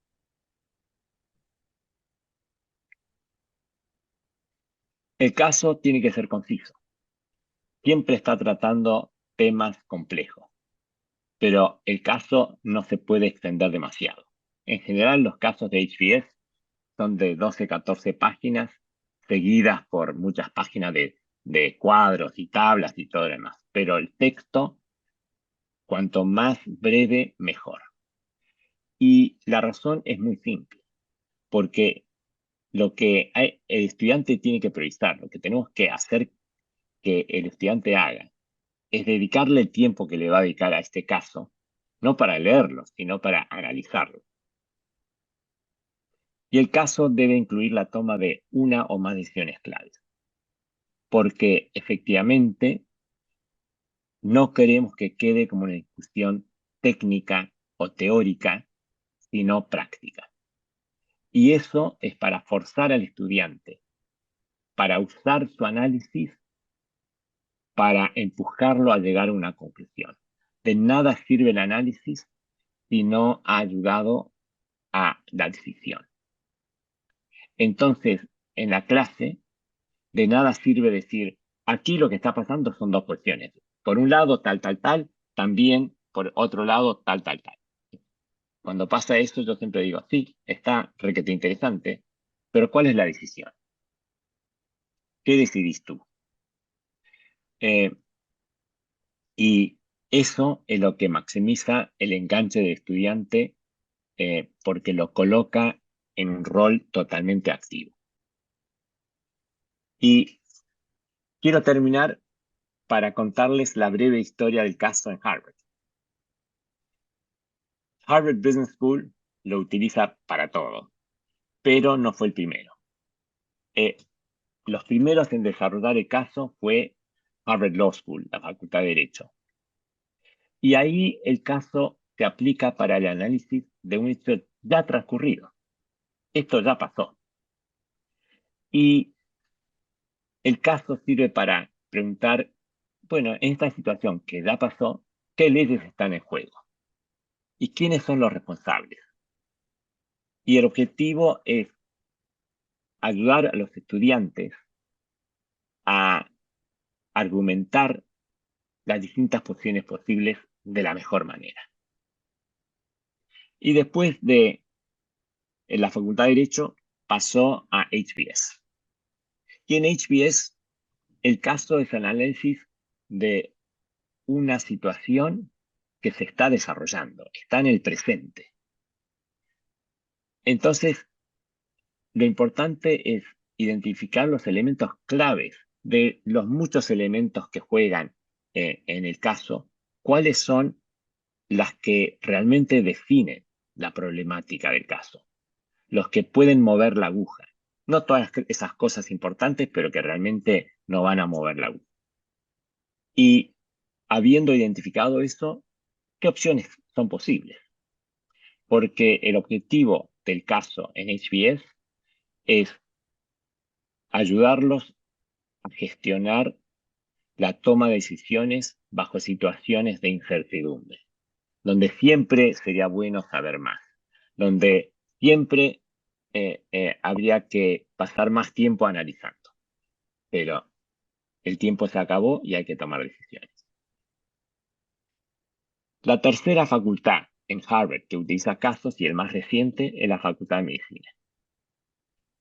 El caso tiene que ser conciso. Siempre está tratando temas complejos, pero el caso no se puede extender demasiado. En general, los casos de HBS son de 12, 14 páginas, seguidas por muchas páginas de cuadros y tablas y todo lo demás. Pero el texto, cuanto más breve, mejor. Y la razón es muy simple, porque lo que el estudiante tiene que priorizar, lo que tenemos que hacer que el estudiante haga, es dedicarle el tiempo que le va a dedicar a este caso, no para leerlo, sino para analizarlo. Y el caso debe incluir la toma de una o más decisiones claves, porque efectivamente no queremos que quede como una discusión técnica o teórica, sino práctica. Y eso es para forzar al estudiante, para usar su análisis, para empujarlo a llegar a una conclusión. De nada sirve el análisis si no ha ayudado a la decisión. Entonces, en la clase, de nada sirve decir, aquí lo que está pasando son dos cuestiones. Por un lado, tal, tal, tal, también por otro lado, tal, tal, tal. Cuando pasa eso, yo siempre digo, sí, está requete interesante, pero ¿cuál es la decisión? ¿Qué decidís tú? Y eso es lo que maximiza el enganche del estudiante porque lo coloca en un rol totalmente activo. Y quiero terminar para contarles la breve historia del caso en Harvard. Harvard Business School lo utiliza para todo, pero no fue el primero. Los primeros en desarrollar el caso fue Harvard Law School, la Facultad de Derecho. Y ahí el caso se aplica para el análisis de un hecho ya transcurrido. Esto ya pasó. Y el caso sirve para preguntar, bueno, en esta situación que ya pasó, ¿qué leyes están en juego? ¿Y quiénes son los responsables? Y el objetivo es ayudar a los estudiantes a argumentar las distintas posiciones posibles de la mejor manera. Y después de en la Facultad de Derecho pasó a HBS. Y en HBS el caso es el análisis de una situación que se está desarrollando, está en el presente. Entonces, lo importante es identificar los elementos claves de los muchos elementos que juegan en el caso, cuáles son las que realmente definen la problemática del caso, los que pueden mover la aguja. No todas esas cosas importantes, pero que realmente no van a mover la aguja. Y habiendo identificado eso, ¿qué opciones son posibles? Porque el objetivo del caso en HBS es ayudarlos a gestionar la toma de decisiones bajo situaciones de incertidumbre, donde siempre sería bueno saber más, donde siempre habría que pasar más tiempo analizando. Pero el tiempo se acabó y hay que tomar decisiones. La tercera facultad en Harvard que utiliza casos y el más reciente es la Facultad de Medicina.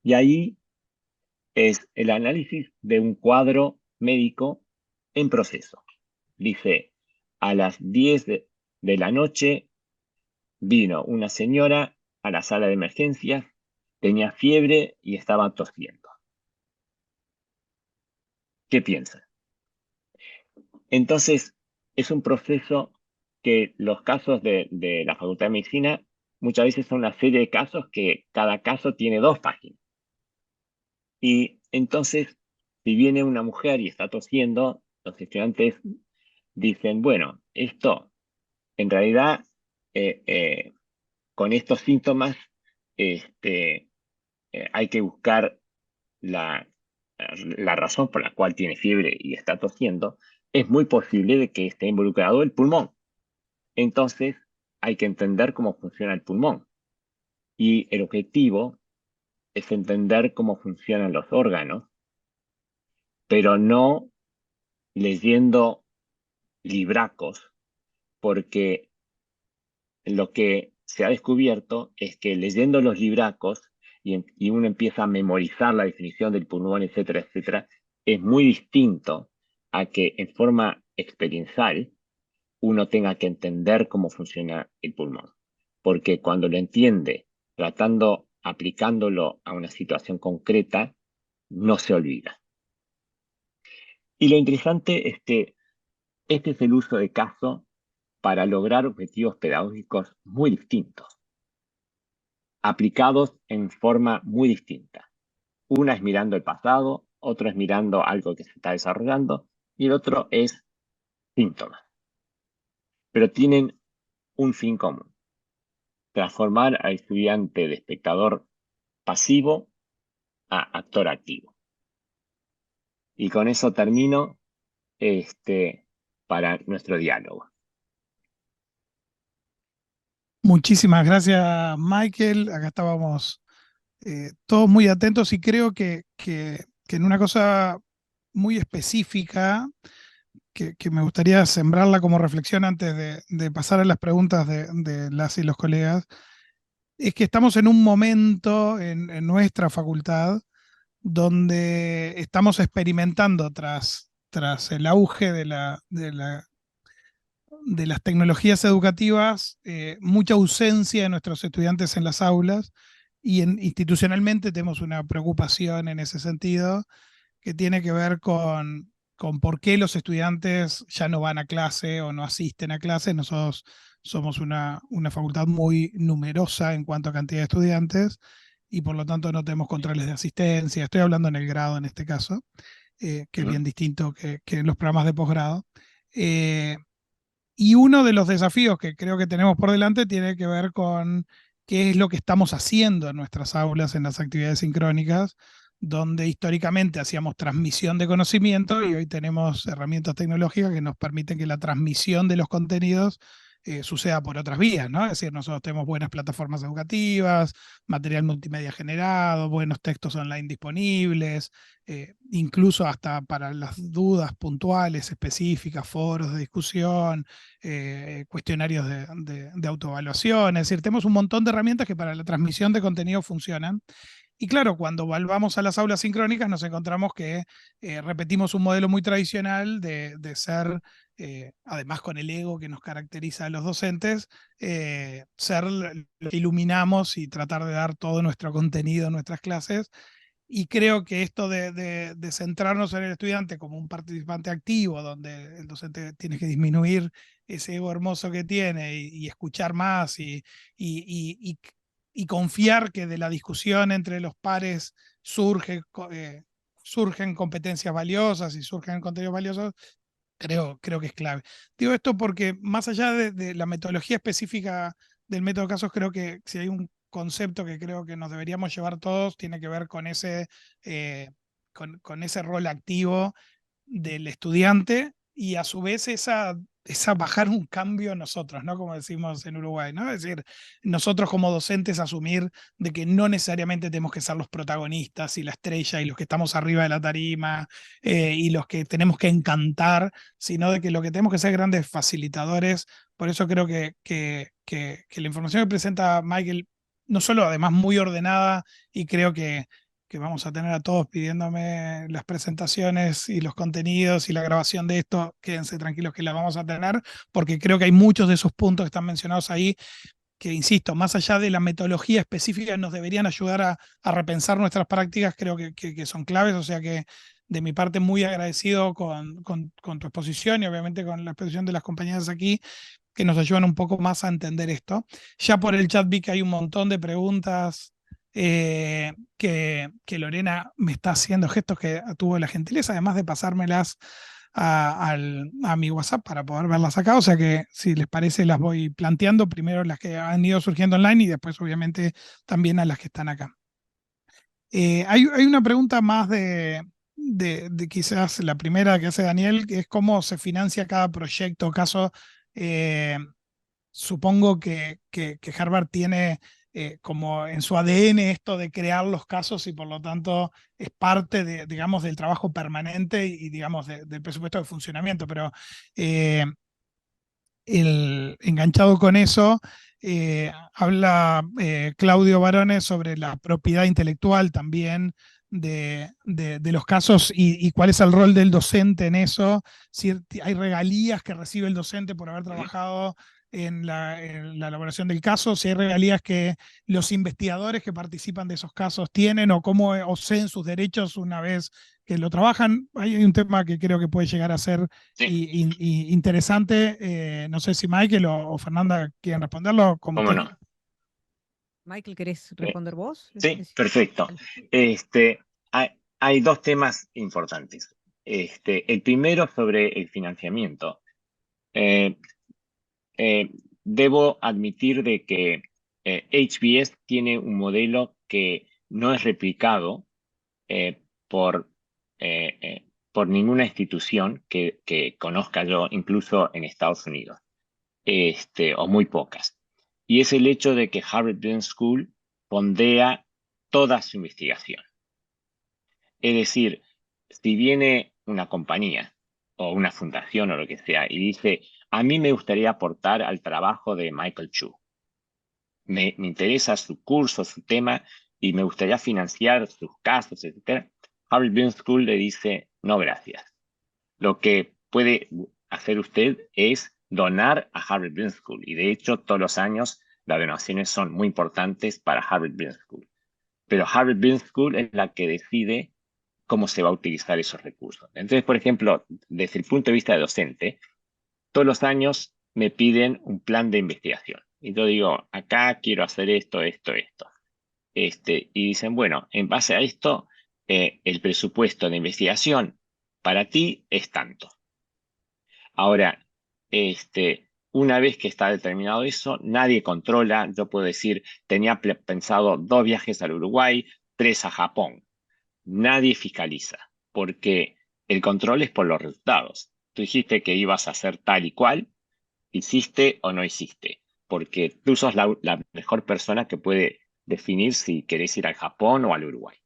Y ahí es el análisis de un cuadro médico en proceso. Dice, a las 10 de la noche vino una señora a la sala de emergencias, tenía fiebre y estaba tosiendo. ¿Qué piensan? Entonces, es un proceso que los casos de la Facultad de Medicina muchas veces son una serie de casos que cada caso tiene 2 páginas. Y entonces, si viene una mujer y está tosiendo, los estudiantes dicen, bueno, esto en realidad con estos síntomas hay que buscar la razón por la cual tiene fiebre y está tosiendo. Es muy posible de que esté involucrado el pulmón. Entonces, hay que entender cómo funciona el pulmón. Y el objetivo es entender cómo funcionan los órganos, pero no leyendo libracos, porque lo que se ha descubierto es que leyendo los libracos y uno empieza a memorizar la definición del pulmón, etcétera, etcétera, es muy distinto a que en forma experiencial uno tenga que entender cómo funciona el pulmón. Porque cuando lo entiende, aplicándolo a una situación concreta, no se olvida. Y lo interesante es que este es el uso de caso para lograr objetivos pedagógicos muy distintos, aplicados en forma muy distinta. Una es mirando el pasado, otro es mirando algo que se está desarrollando, y el otro es síntomas. Pero tienen un fin común: transformar al estudiante de espectador pasivo a actor activo. Y con eso termino para nuestro diálogo. Muchísimas gracias, Michael. Acá estábamos todos muy atentos y creo que en una cosa muy específica que me gustaría sembrarla como reflexión antes de pasar a las preguntas de las y los colegas, es que estamos en un momento en nuestra facultad donde estamos experimentando tras el auge de las tecnologías educativas, mucha ausencia de nuestros estudiantes en las aulas y institucionalmente tenemos una preocupación en ese sentido que tiene que ver con por qué los estudiantes ya no van a clase o no asisten a clase. Nosotros somos una facultad muy numerosa en cuanto a cantidad de estudiantes y por lo tanto no tenemos controles de asistencia. Estoy hablando en el grado en este caso, que es bien distinto que en los programas de posgrado. Y uno de los desafíos que creo que tenemos por delante tiene que ver con qué es lo que estamos haciendo en nuestras aulas, en las actividades sincrónicas, donde históricamente hacíamos transmisión de conocimiento y hoy tenemos herramientas tecnológicas que nos permiten que la transmisión de los contenidos suceda por otras vías, ¿no? Es decir, nosotros tenemos buenas plataformas educativas, material multimedia generado, buenos textos online disponibles, incluso hasta para las dudas puntuales, específicas, foros de discusión, cuestionarios de autoevaluación. Es decir, tenemos un montón de herramientas que para la transmisión de contenido funcionan. Y claro, cuando volvamos a las aulas sincrónicas nos encontramos que repetimos un modelo muy tradicional de ser, además con el ego que nos caracteriza a los docentes, ser lo que iluminamos y tratar de dar todo nuestro contenido en nuestras clases. Y creo que esto de centrarnos en el estudiante como un participante activo, donde el docente tiene que disminuir ese ego hermoso que tiene y escuchar más y confiar que de la discusión entre los pares surgen competencias valiosas y surgen contenidos valiosos, creo que es clave. Digo esto porque más allá de la metodología específica del método Casos, creo que si hay un concepto que creo que nos deberíamos llevar todos, tiene que ver eh, con ese rol activo del estudiante y a su vez esa bajar un cambio nosotros, ¿no? Como decimos en Uruguay, ¿no? Es decir, nosotros como docentes asumir de que no necesariamente tenemos que ser los protagonistas y la estrella y los que estamos arriba de la tarima y los que tenemos que encantar, sino de que lo que tenemos que ser grandes facilitadores. Por eso creo que la información que presenta Michael, no solo además muy ordenada, y creo que vamos a tener a todos pidiéndome las presentaciones y los contenidos y la grabación de esto, quédense tranquilos que la vamos a tener, porque creo que hay muchos de esos puntos que están mencionados ahí que, insisto, más allá de la metodología específica, nos deberían ayudar a repensar nuestras prácticas, creo que son claves, o sea que de mi parte muy agradecido con tu exposición y obviamente con la exposición de las compañeras aquí, que nos ayudan un poco más a entender esto. Ya por el chat vi que hay un montón de preguntas que Lorena me está haciendo, gestos que tuvo la gentileza, además de pasármelas a mi WhatsApp para poder verlas acá. O sea que si les parece las voy planteando, primero las que han ido surgiendo online y después obviamente también a las que están acá. Hay una pregunta más de quizás la primera que hace Daniel, que es cómo se financia cada proyecto o caso. eh, Supongo que Harvard tiene como en su ADN esto de crear los casos y por lo tanto es parte digamos, del trabajo permanente y digamos, del presupuesto de funcionamiento, pero eh, enganchado con eso, habla Claudio Barone sobre la propiedad intelectual también de los casos y cuál es el rol del docente en eso, si hay regalías que recibe el docente por haber trabajado en la elaboración del caso, si hay regalías que los investigadores que participan de esos casos tienen o cómo oseen sus derechos una vez que lo trabajan. Hay un tema que creo que puede llegar a ser Sí, interesante. No sé si Michael o Fernanda quieren responderlo, como cómo ustedes. no. Michael, ¿querés Eh, responder vos? sí, perfecto. Dale. Hay dos temas importantes. El primero sobre el financiamiento. Eh, eh, Debo admitir de que HBS tiene un modelo que no es replicado eh, por, por ninguna institución que conozca yo, incluso en Estados Unidos, o muy pocas. Y es el hecho de que Harvard Business School fondea toda su investigación. Es decir, si viene una compañía o una fundación o lo que sea y dice, a mí me gustaría aportar al trabajo de Michael Chu, me interesa su curso, su tema, y me gustaría financiar sus casos, etc. Harvard Business School le dice, no, gracias. Lo que puede hacer usted es donar a Harvard Business School. Y de hecho, todos los años las donaciones son muy importantes para Harvard Business School. Pero Harvard Business School es la que decide cómo se va a utilizar esos recursos. Entonces, por ejemplo, desde el punto de vista de docente, todos los años me piden un plan de investigación. Y yo digo, acá quiero hacer esto, esto, esto. Y dicen, bueno, en base a esto, el presupuesto de investigación para ti es tanto. Ahora, una vez que está determinado eso, nadie controla. Yo puedo decir, tenía pensado 2 viajes al Uruguay, 3 a Japón. Nadie fiscaliza, porque el control es por los resultados. Tú dijiste que ibas a hacer tal y cual, hiciste o no hiciste, porque tú sos la mejor persona que puede definir si querés ir al Japón o al Uruguay.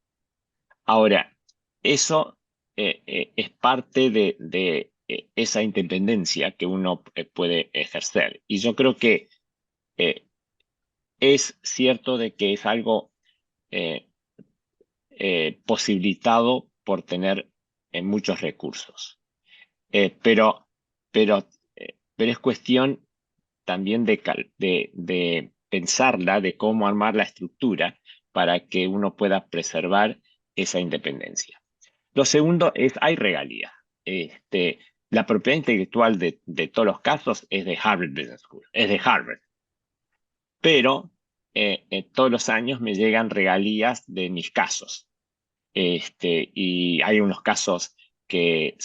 Ahora, eso es parte de esa independencia que uno puede ejercer. Y yo creo que eh, es cierto de que es algo eh, posibilitado por tener muchos recursos. Pero, pero, pero es cuestión también de pensarla, de cómo armar la estructura para que uno pueda preservar esa independencia. Lo segundo es, hay regalías. La propiedad intelectual de todos los casos es de Harvard Business School, es de Harvard. Pero todos los años me llegan regalías de mis casos. Y hay unos casos que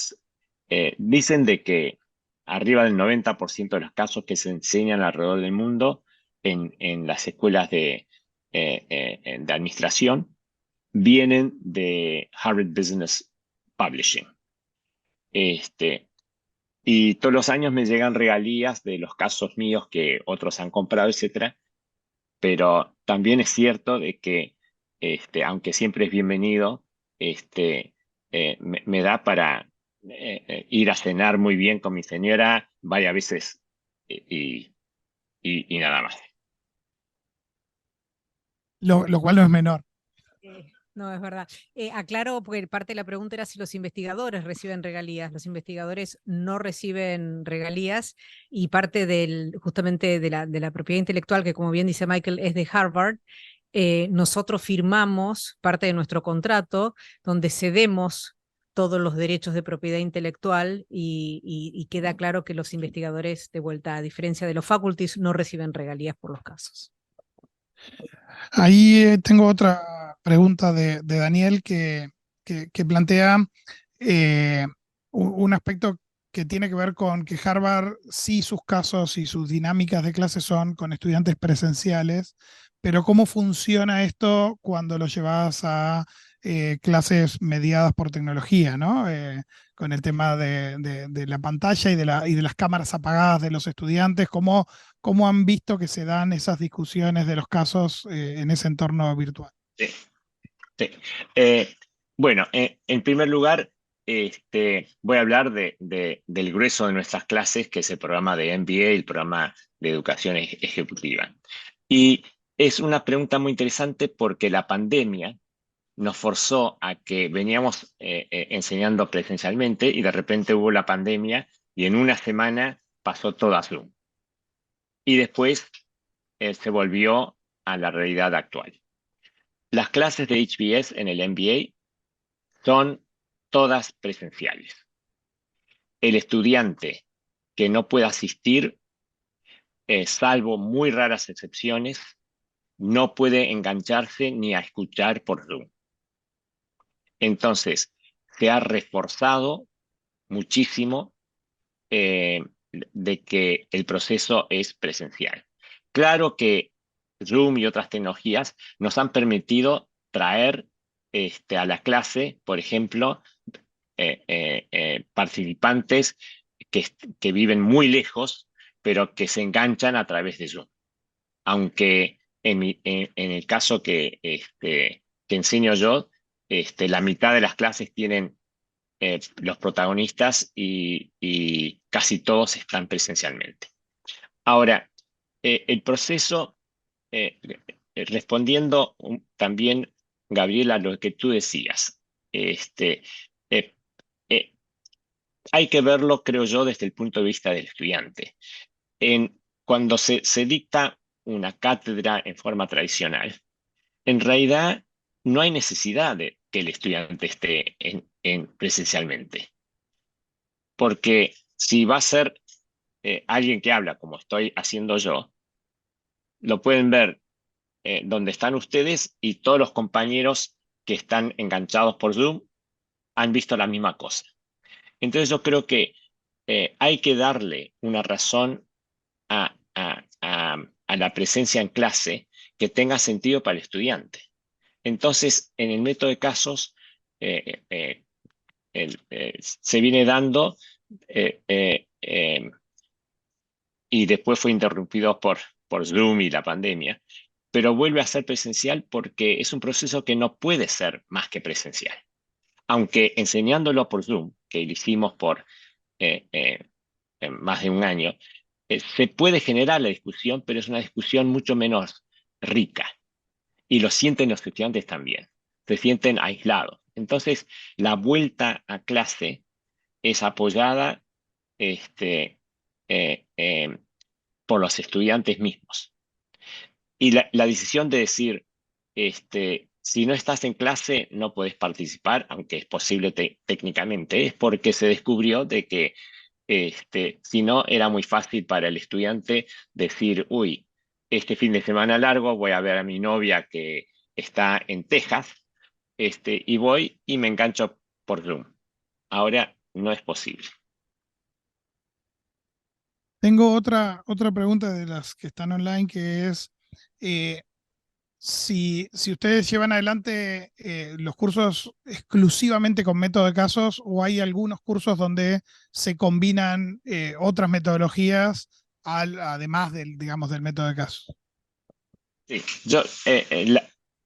dicen de que arriba del 90% de los casos que se enseñan alrededor del mundo en las escuelas de administración vienen de Harvard Business Publishing. Y todos los años me llegan regalías de los casos míos que otros han comprado, etcétera. Pero también es cierto de que, aunque siempre es bienvenido, me da para ir a cenar muy bien con mi señora varias veces y nada más. Lo cual no es menor. No, es verdad. Aclaro, porque parte de la pregunta era si los investigadores reciben regalías. Los investigadores no reciben regalías y parte justamente de la propiedad intelectual, que como bien dice Michael, es de Harvard, nosotros firmamos parte de nuestro contrato donde cedemos todos los derechos de propiedad intelectual y queda claro que los investigadores, de vuelta, a diferencia de los faculties, no reciben regalías por los casos. Ahí tengo otra pregunta de Daniel que plantea un aspecto que tiene que ver con que Harvard sí sus casos y sus dinámicas de clase son con estudiantes presenciales, pero ¿cómo funciona esto cuando lo llevas a clases mediadas por tecnología, ¿no? Con el tema de la pantalla y de las cámaras apagadas de los estudiantes, ¿cómo han visto que se dan esas discusiones de los casos en ese entorno virtual? Sí, sí. Bueno, en primer lugar, voy a hablar del grueso de nuestras clases, que es el programa de MBA, el programa de educación ejecutiva. Y es una pregunta muy interesante porque la pandemia nos forzó a que veníamos enseñando presencialmente y de repente hubo la pandemia y en una semana pasó todo a Zoom. Y después se volvió a la realidad actual. Las clases de HBS en el MBA son todas presenciales. El estudiante que no pueda asistir, salvo muy raras excepciones, no puede engancharse ni a escuchar por Zoom. Entonces, se ha reforzado muchísimo de que el proceso es presencial. Claro que Zoom y otras tecnologías nos han permitido traer a la clase, por ejemplo, participantes que viven muy lejos, pero que se enganchan a través de Zoom. Aunque en el caso que enseño yo, la mitad de las clases tienen los protagonistas y casi todos están presencialmente. Ahora, el proceso, respondiendo también, Gabriela, a lo que tú decías, eh, eh, hay que verlo, creo yo, desde el punto de vista del estudiante. Cuando se dicta una cátedra en forma tradicional, en realidad no hay necesidad de que el estudiante esté presencialmente. Porque si va a ser alguien que habla como estoy haciendo yo, lo pueden ver donde están ustedes y todos los compañeros que están enganchados por Zoom han visto la misma cosa. Entonces yo creo que hay que darle una razón a la presencia en clase que tenga sentido para el estudiante. Entonces, en el método de casos se viene dando y después fue interrumpido por Zoom y la pandemia, pero vuelve a ser presencial porque es un proceso que no puede ser más que presencial. Aunque enseñándolo por Zoom, que lo hicimos por más de un año, se puede generar la discusión, pero es una discusión mucho menos rica. Y lo sienten los estudiantes también, se sienten aislados. Entonces, la vuelta a clase es apoyada eh, eh, por los estudiantes mismos. Y la decisión de decir, si no estás en clase, no puedes participar, aunque es posible técnicamente, es porque se descubrió de que si no, era muy fácil para el estudiante decir, uy, este fin de semana largo voy a ver a mi novia que está en Texas, y voy y me engancho por Zoom. Ahora no es posible. Tengo otra pregunta de las que están online, que es eh, si ustedes llevan adelante los cursos exclusivamente con método de casos, o hay algunos cursos donde se combinan otras metodologías además digamos, del método de casos. Sí,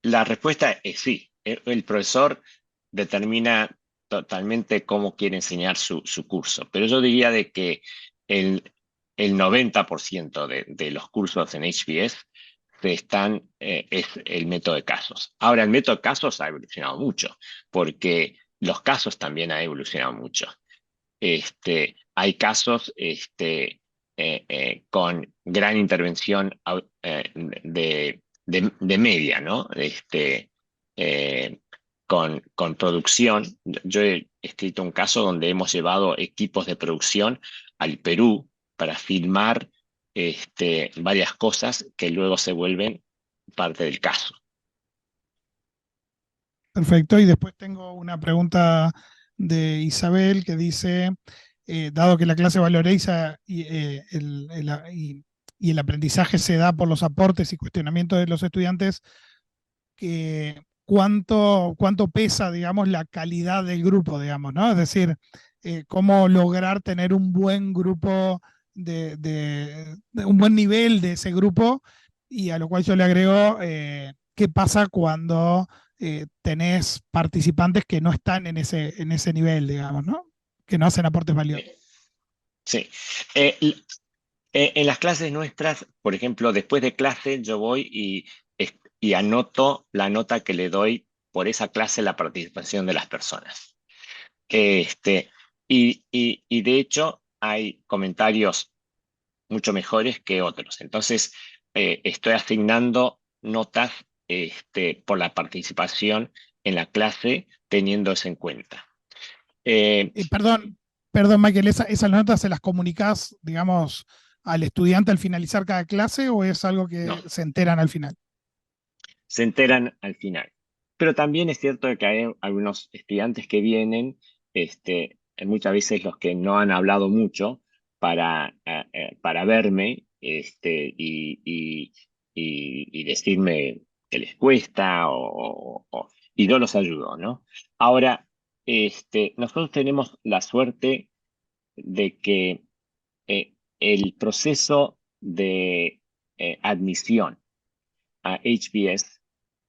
la respuesta es sí. El profesor determina totalmente cómo quiere enseñar su curso, pero yo diría de que el, el 90% de los cursos en HBS es el método de casos. Ahora, el método de casos ha evolucionado mucho, porque los casos también han evolucionado mucho. Hay casos con gran intervención de media, ¿no? Eh, con producción. Yo he escrito un caso donde hemos llevado equipos de producción al Perú para filmar varias cosas que luego se vuelven parte del caso. Perfecto. Y después tengo una pregunta de Isabel que dice, dado que la clase valoriza y el aprendizaje se da por los aportes y cuestionamientos de los estudiantes, cuánto pesa, digamos, la calidad del grupo, digamos, ¿no? Es decir, cómo lograr tener un buen grupo, de un buen nivel de ese grupo, y a lo cual yo le agrego, qué pasa cuando tenés participantes que no están en ese nivel, digamos, ¿no? Que no hacen aportes valiosos. Sí. En las clases nuestras, por ejemplo, después de clase yo voy y anoto la nota que le doy por esa clase, la participación de las personas. Y de hecho hay comentarios mucho mejores que otros. Entonces, estoy asignando notas por la participación en la clase teniendo eso en cuenta. Perdón, Michael, ¿esas notas se las comunicás, digamos, al estudiante al finalizar cada clase, o es algo No, que se enteran al final? se enteran al final. Pero también es cierto que hay algunos estudiantes que vienen, muchas veces los que no han hablado mucho, para verme y decirme que les cuesta y yo los ayudo, ¿no? Ahora, nosotros tenemos la suerte de que el proceso de admisión a HBS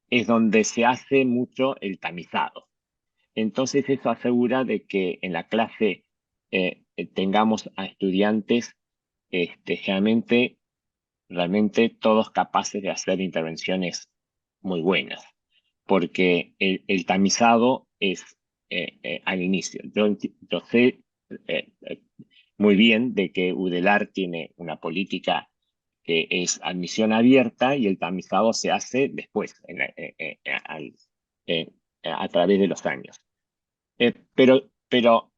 es donde se hace mucho el tamizado. Entonces eso asegura de que en la clase tengamos a estudiantes realmente todos capaces de hacer intervenciones muy buenas, porque el tamizado es al inicio. Yo sé muy bien de que UDELAR tiene una política que es admisión abierta y el tamizado se hace después, a través de los años. Pero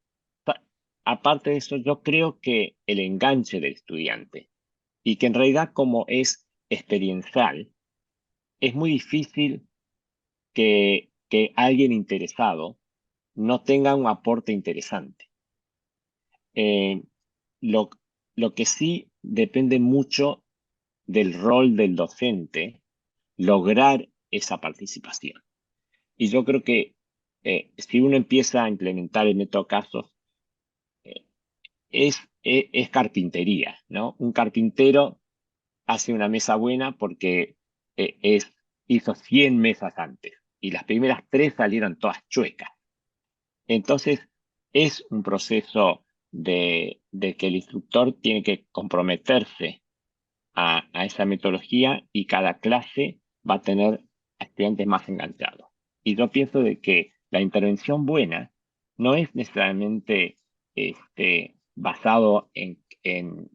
aparte de eso, yo creo que el enganche del estudiante, y que en realidad como es experiencial, es muy difícil que alguien interesado no tenga un aporte interesante. Eh, lo, lo que sí depende mucho del rol del docente lograr esa participación. Y yo creo que si uno empieza a implementar el método casos, es carpintería, ¿no? Un carpintero hace una mesa buena porque hizo 100 mesas antes y las primeras 3 salieron todas chuecas. Entonces, es un proceso de que el instructor tiene que comprometerse a esa metodología y cada clase va a tener estudiantes más enganchados. Y yo pienso de que la intervención buena no es necesariamente basado en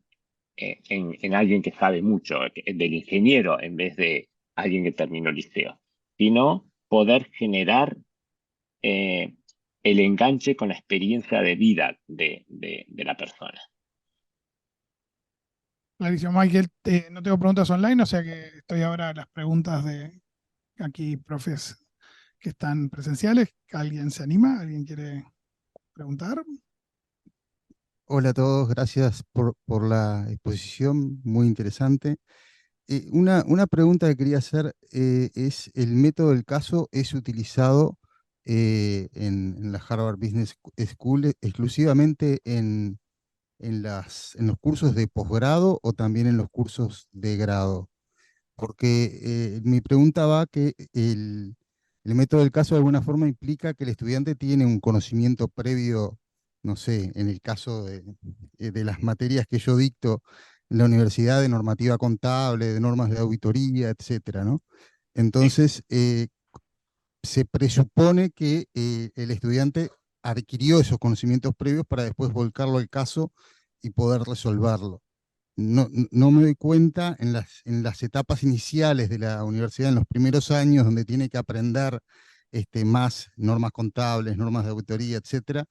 alguien que sabe mucho, del ingeniero en vez de alguien que terminó el liceo, sino poder generar eh, el enganche con la experiencia de vida de la persona. Clarísimo, Michael. No tengo preguntas online, o sea que estoy ahora a las preguntas de aquí, profes que están presenciales. ¿Alguien se anima? ¿Alguien quiere preguntar? Hola a todos, gracias por la exposición, muy interesante. Una pregunta que quería hacer es, ¿el método del caso es utilizado en la Harvard Business School exclusivamente en los cursos de posgrado o también en los cursos de grado? Porque mi pregunta va que el método del caso de alguna forma implica que el estudiante tiene un conocimiento previo, no sé, en el caso de las materias que yo dicto en la universidad, de normativa contable, de normas de auditoría, etcétera, ¿no? Entonces, se presupone que el estudiante adquirió esos conocimientos previos para después volcarlo al caso y poder resolverlo. No me doy cuenta en las etapas iniciales de la universidad, en los primeros años, donde tiene que aprender más normas contables, normas de auditoría, etcétera,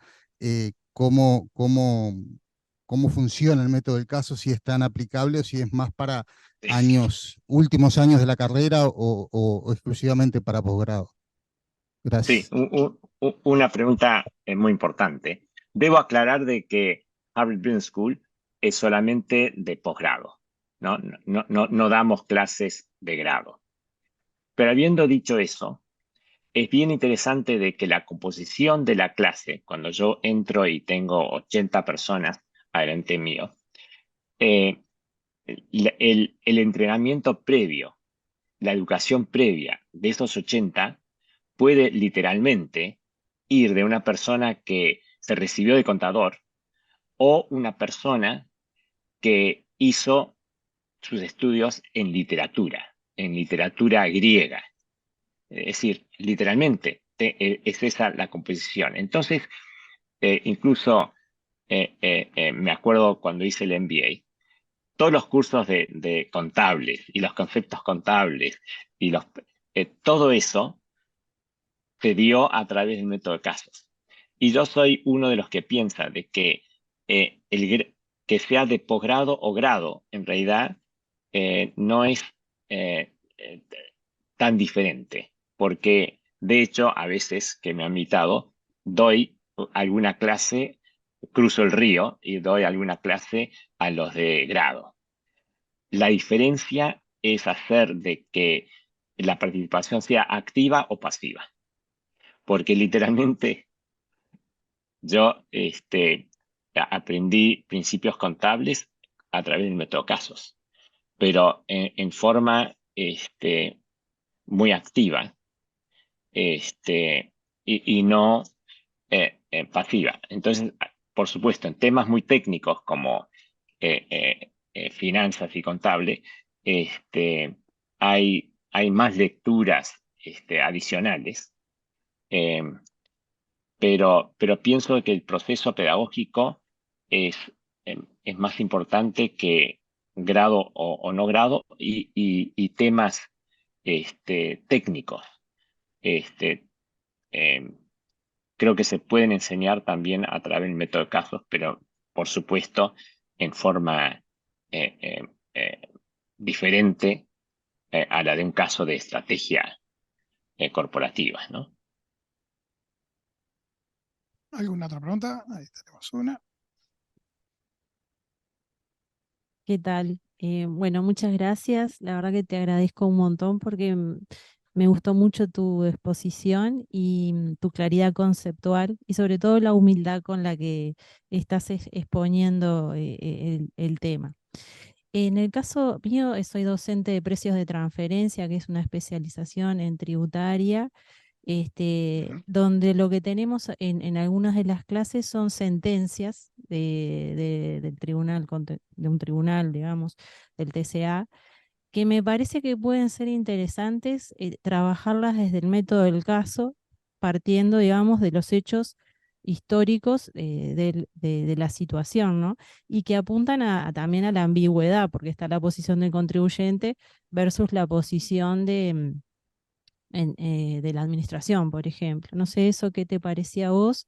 cómo funciona el método del caso, si es tan aplicable o si es más para últimos años de la carrera o exclusivamente para posgrado. Sí, Gracias. una pregunta muy importante. Debo aclarar de que Harvard Business School es solamente de posgrado, ¿no? No damos clases de grado. Pero habiendo dicho eso, es bien interesante de que la composición de la clase, cuando yo entro y tengo 80 personas adelante mío, eh, el entrenamiento previo, la educación previa de esos 80 puede literalmente ir de una persona que se recibió de contador o una persona que hizo sus estudios en literatura griega. Es decir, literalmente es esa la composición. Entonces, incluso me acuerdo cuando hice el MBA, todos los cursos de contables y los conceptos contables y todo eso se dio a través del método de casos. Y yo soy uno de los que piensa de que que sea de posgrado o grado, en realidad no es eh, eh, tan diferente, porque de hecho a veces que me han invitado, doy alguna clase, cruzo el río y doy alguna clase a los de grado. La diferencia es hacer de que la participación sea activa o pasiva, porque literalmente yo aprendí principios contables a través del método casos, pero en forma muy activa y no pasiva. Entonces, por supuesto, en temas muy técnicos como finanzas y contable, hay más lecturas adicionales. eh, pero pienso que el proceso pedagógico es más importante que grado o no grado y temas técnicos. Este, eh, Creo que se pueden enseñar también a través del método de casos, pero por supuesto en forma eh, eh, eh, diferente a la de un caso de estrategia corporativa, ¿no? ¿Alguna otra pregunta? Ahí tenemos una. ¿Qué tal? Bueno, muchas gracias. La verdad que te agradezco un montón porque me gustó mucho tu exposición y tu claridad conceptual y sobre todo la humildad con la que estás exponiendo el tema. En el caso mío, soy docente de precios de transferencia, que es una especialización en tributaria, donde lo que tenemos en algunas de las clases son sentencias del tribunal, de un tribunal, digamos, del TCA, que me parece que pueden ser interesantes trabajarlas desde el método del caso, partiendo, digamos, de los hechos históricos de la situación, ¿no? Y que apuntan también a la ambigüedad, porque está la posición del contribuyente versus la posición de la administración, por ejemplo. No sé eso qué te parecía a vos.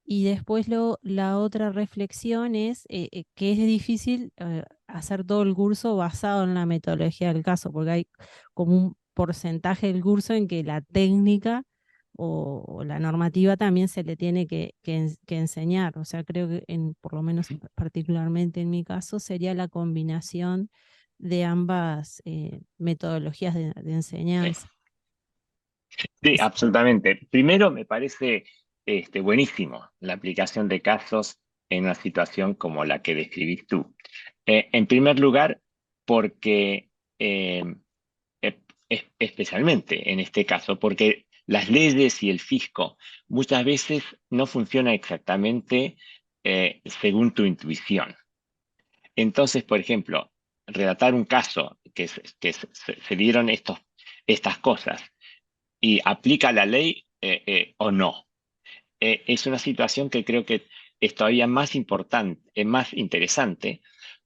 Y después la otra reflexión es que es difícil hacer todo el curso basado en la metodología del caso, porque hay como un porcentaje del curso en que la técnica o la normativa también se le tiene que enseñar. O sea, creo que por lo menos particularmente en mi caso sería la combinación de ambas metodologías de enseñanza. Sí, absolutamente. Primero, me parece buenísimo la aplicación de casos en una situación como la que describís tú. En primer lugar, porque, especialmente en este caso, porque las leyes y el fisco muchas veces no funcionan exactamente según tu intuición. Entonces, por ejemplo, relatar un caso que se dieron estas cosas y aplica la ley o no. Es una situación que creo que es todavía más importante, más interesante,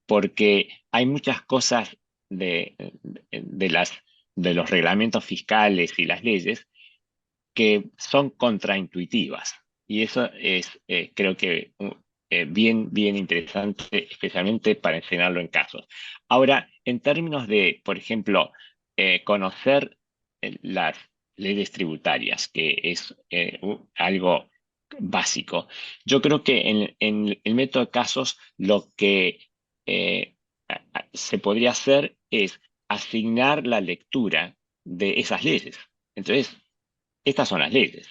porque hay muchas cosas de de los reglamentos fiscales y las leyes que son contraintuitivas. Y eso es, creo que, bien interesante, especialmente para enseñarlo en casos. Ahora, en términos de, por ejemplo, conocer las leyes tributarias, que es algo básico, yo creo que en el método de casos lo que se podría hacer es asignar la lectura de esas leyes. Entonces, estas son las leyes.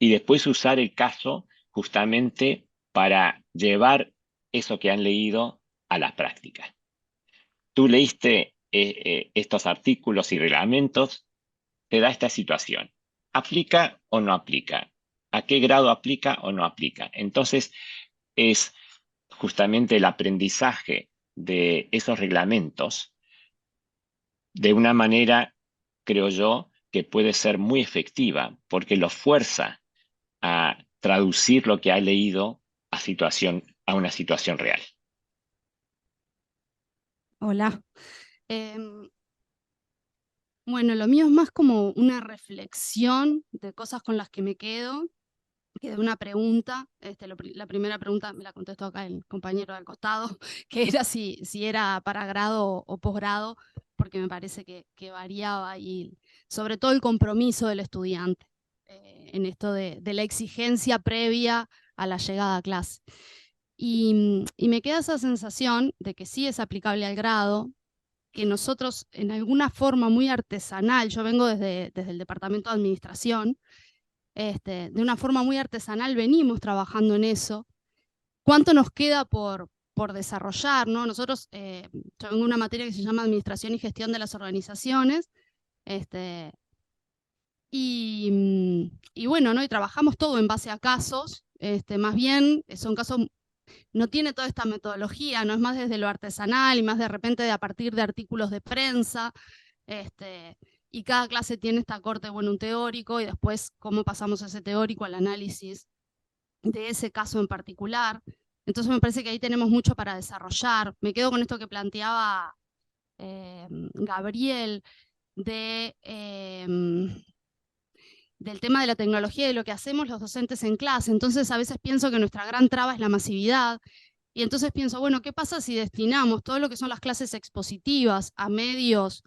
Y después usar el caso justamente para llevar eso que han leído a la práctica. Tú leíste estos artículos y reglamentos, te da esta situación. ¿Aplica o no aplica? ¿A qué grado aplica o no aplica? Entonces, es justamente el aprendizaje de esos reglamentos de una manera, creo yo, que puede ser muy efectiva, porque lo fuerza a traducir lo que ha leído a una situación real. Hola. Bueno, lo mío es más como una reflexión de cosas con las que me quedo, que de una pregunta. La primera pregunta me la contestó acá el compañero del costado, que era si era para grado o posgrado, porque me parece que variaba, y sobre todo el compromiso del estudiante en esto de la exigencia previa a la llegada a clase. Y me queda esa sensación de que sí es aplicable al grado, que nosotros en alguna forma muy artesanal, yo vengo desde el departamento de administración, de una forma muy artesanal venimos trabajando en eso. ¿Cuánto nos queda por desarrollar, ¿no? Nosotros, yo vengo de una materia que se llama Administración y Gestión de las Organizaciones, y bueno, ¿no? Y trabajamos todo en base a casos, más bien son casos, no tiene toda esta metodología, no es más desde lo artesanal y más de repente a partir de artículos de prensa, y cada clase tiene esta corte, bueno, un teórico, y después cómo pasamos ese teórico al análisis de ese caso en particular. Entonces me parece que ahí tenemos mucho para desarrollar. Me quedo con esto que planteaba Gabriel, del tema de la tecnología y de lo que hacemos los docentes en clase. Entonces a veces pienso que nuestra gran traba es la masividad, y entonces pienso, bueno, ¿qué pasa si destinamos todo lo que son las clases expositivas a medios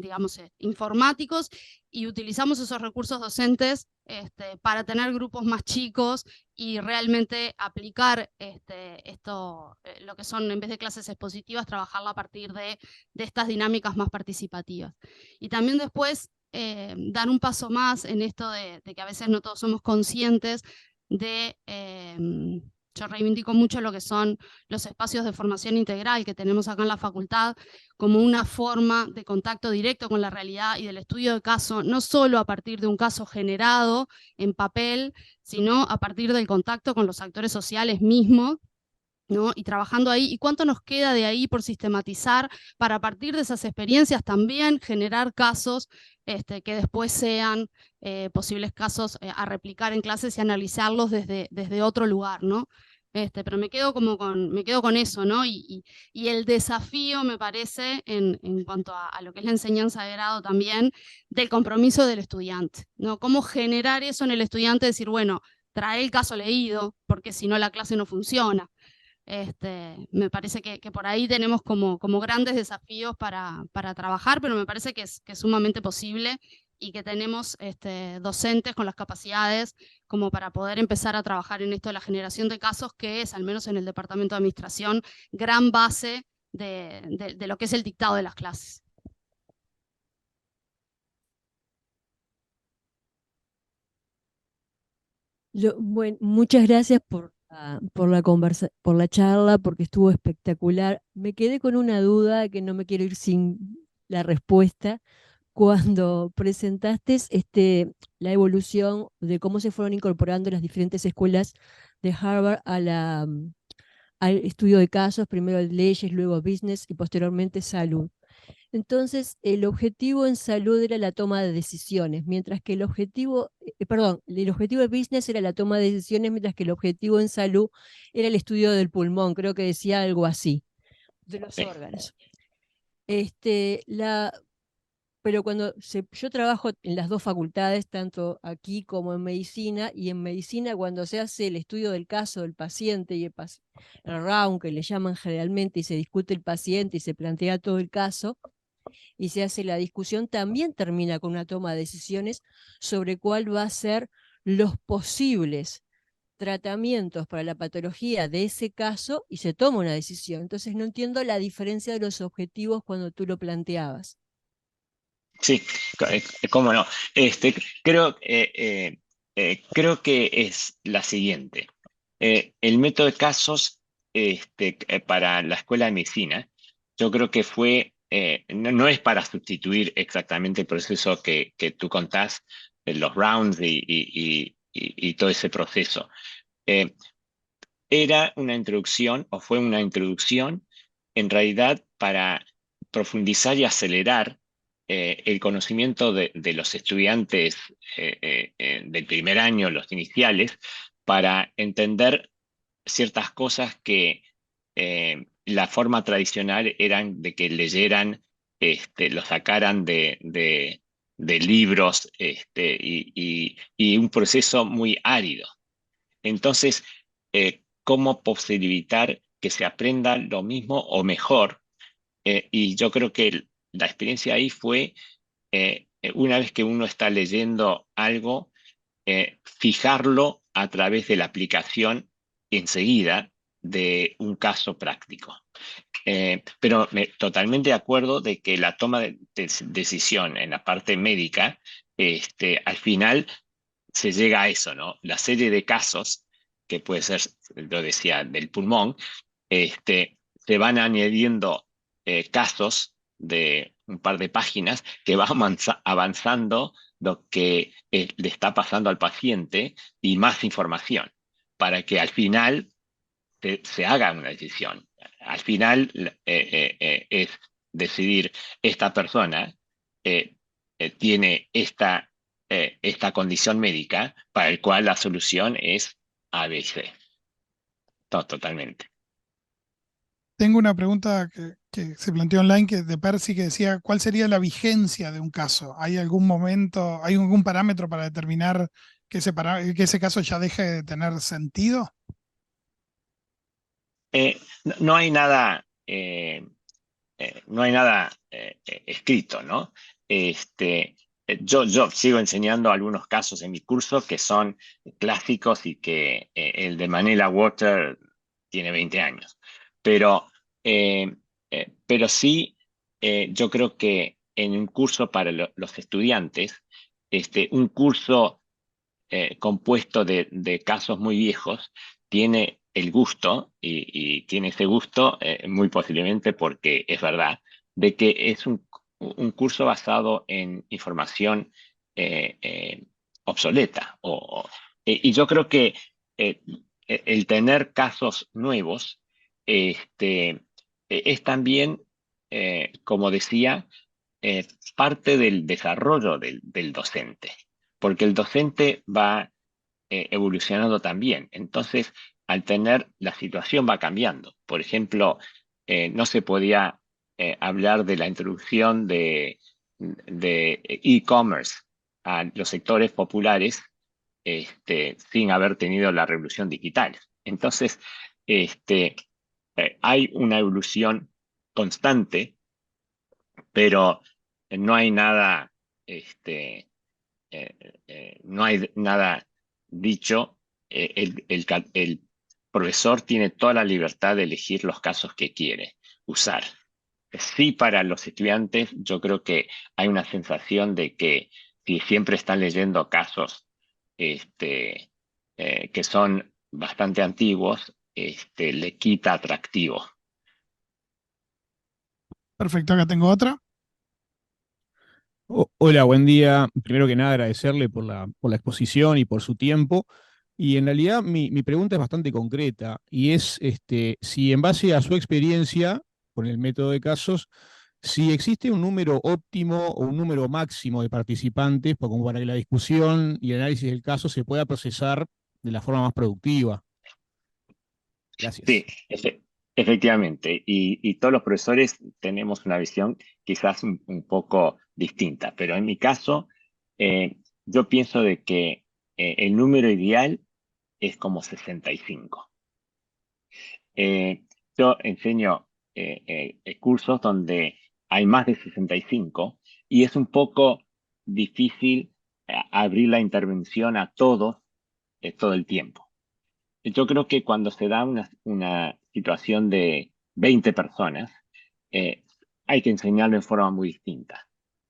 digamos, informáticos, y utilizamos esos recursos docentes para tener grupos más chicos y realmente aplicar lo que son, en vez de clases expositivas, trabajarla a partir de estas dinámicas más participativas. Y también después dar un paso más en esto de que a veces no todos somos conscientes de... yo reivindico mucho lo que son los espacios de formación integral que tenemos acá en la facultad como una forma de contacto directo con la realidad y del estudio de caso, no solo a partir de un caso generado en papel, sino a partir del contacto con los actores sociales mismos, ¿no? Y trabajando ahí, y cuánto nos queda de ahí por sistematizar para a partir de esas experiencias también generar casos que después sean posibles casos a replicar en clases y analizarlos desde otro lugar, ¿no? Pero me quedo con eso, ¿no? Y el desafío, me parece, en cuanto a lo que es la enseñanza de grado también, del compromiso del estudiante, ¿no? Cómo generar eso en el estudiante, decir, bueno, trae el caso leído, porque si no la clase no funciona. Me parece que por ahí tenemos como grandes desafíos para trabajar, pero me parece que es sumamente posible y que tenemos docentes con las capacidades como para poder empezar a trabajar en esto de la generación de casos, que es, al menos en el Departamento de Administración, gran base de lo que es el dictado de las clases. Bueno, muchas gracias por la charla, porque estuvo espectacular. Me quedé con una duda que no me quiero ir sin la respuesta. Cuando presentaste la evolución de cómo se fueron incorporando las diferentes escuelas de Harvard al estudio de casos, primero leyes, luego business y posteriormente salud. Entonces, el objetivo en salud era la toma de decisiones, mientras que el objetivo de business era la toma de decisiones, mientras que el objetivo en salud era el estudio del pulmón, creo que decía algo así, de los órganos. Pero yo trabajo en las dos facultades, tanto aquí como en medicina, y en medicina cuando se hace el estudio del caso del paciente y el round, que le llaman generalmente, y se discute el paciente y se plantea todo el caso, y se hace la discusión, también termina con una toma de decisiones sobre cuál va a ser los posibles tratamientos para la patología de ese caso y se toma una decisión. Entonces no entiendo la diferencia de los objetivos cuando tú lo planteabas. Sí, cómo no. Creo que es la siguiente. El método de casos para la escuela de medicina, yo creo que no es para sustituir exactamente el proceso que tú contás, los rounds y todo ese proceso. Era una introducción, o fue una introducción, en realidad para profundizar y acelerar el conocimiento de los estudiantes del primer año, los iniciales, para entender ciertas cosas que la forma tradicional eran de que leyeran, lo sacaran de libros, y un proceso muy árido. Entonces, cómo posibilitar que se aprenda lo mismo o mejor. Y yo creo que la experiencia ahí fue, una vez que uno está leyendo algo, fijarlo a través de la aplicación enseguida de un caso práctico. Pero totalmente de acuerdo de que la toma de decisión en la parte médica, al final se llega a eso, ¿no? La serie de casos, que puede ser, lo decía, del pulmón, se van añadiendo casos de un par de páginas que va avanzando lo que le está pasando al paciente y más información para que al final se haga una decisión. Al final es decidir, esta persona tiene esta condición médica para el cual la solución es ABC. Totalmente. Tengo una pregunta que se planteó online de Percy que decía, ¿cuál sería la vigencia de un caso? ¿Hay algún momento, hay algún parámetro para determinar que ese caso ya deje de tener sentido? No hay nada no hay nada escrito, ¿no? Yo sigo enseñando algunos casos en mi curso que son clásicos y que el de Manila Water tiene 20 años. Pero sí, yo creo que en un curso para los estudiantes, un curso compuesto de casos muy viejos tiene el gusto, y tiene ese gusto muy posiblemente porque es verdad, de que es un curso basado en información eh, eh, obsoleta. Y yo creo que eh, el tener casos nuevos es también, como decía, eh, parte del desarrollo del docente, porque el docente va evolucionando también. Entonces, al tener, la situación va cambiando. Por ejemplo, no se podía hablar de la introducción de e-commerce a los sectores populares sin haber tenido la revolución digital. Entonces, este, hay una evolución constante, pero no hay nada, no hay nada dicho. El profesor tiene toda la libertad de elegir los casos que quiere usar. Sí, para los estudiantes, yo creo que hay una sensación de que si siempre están leyendo casos que son bastante antiguos, le quita atractivo. Perfecto, acá tengo otra. Hola, buen día. Primero que nada, agradecerle por la exposición y por su tiempo. Y en realidad mi pregunta es bastante concreta y es si en base a su experiencia con el método de casos, si existe un número óptimo o un número máximo de participantes como para que la discusión y el análisis del caso se pueda procesar de la forma más productiva. Gracias. Sí, efectivamente. Y todos los profesores tenemos una visión quizás un poco distinta, pero en mi caso, yo pienso de que el número ideal es como 65. Eh, yo enseño cursos donde hay más de 65 y es un poco difícil abrir la intervención a todos todo el tiempo. Yo creo que cuando se da una situación de 20 personas, eh, hay que enseñarlo en forma muy distinta.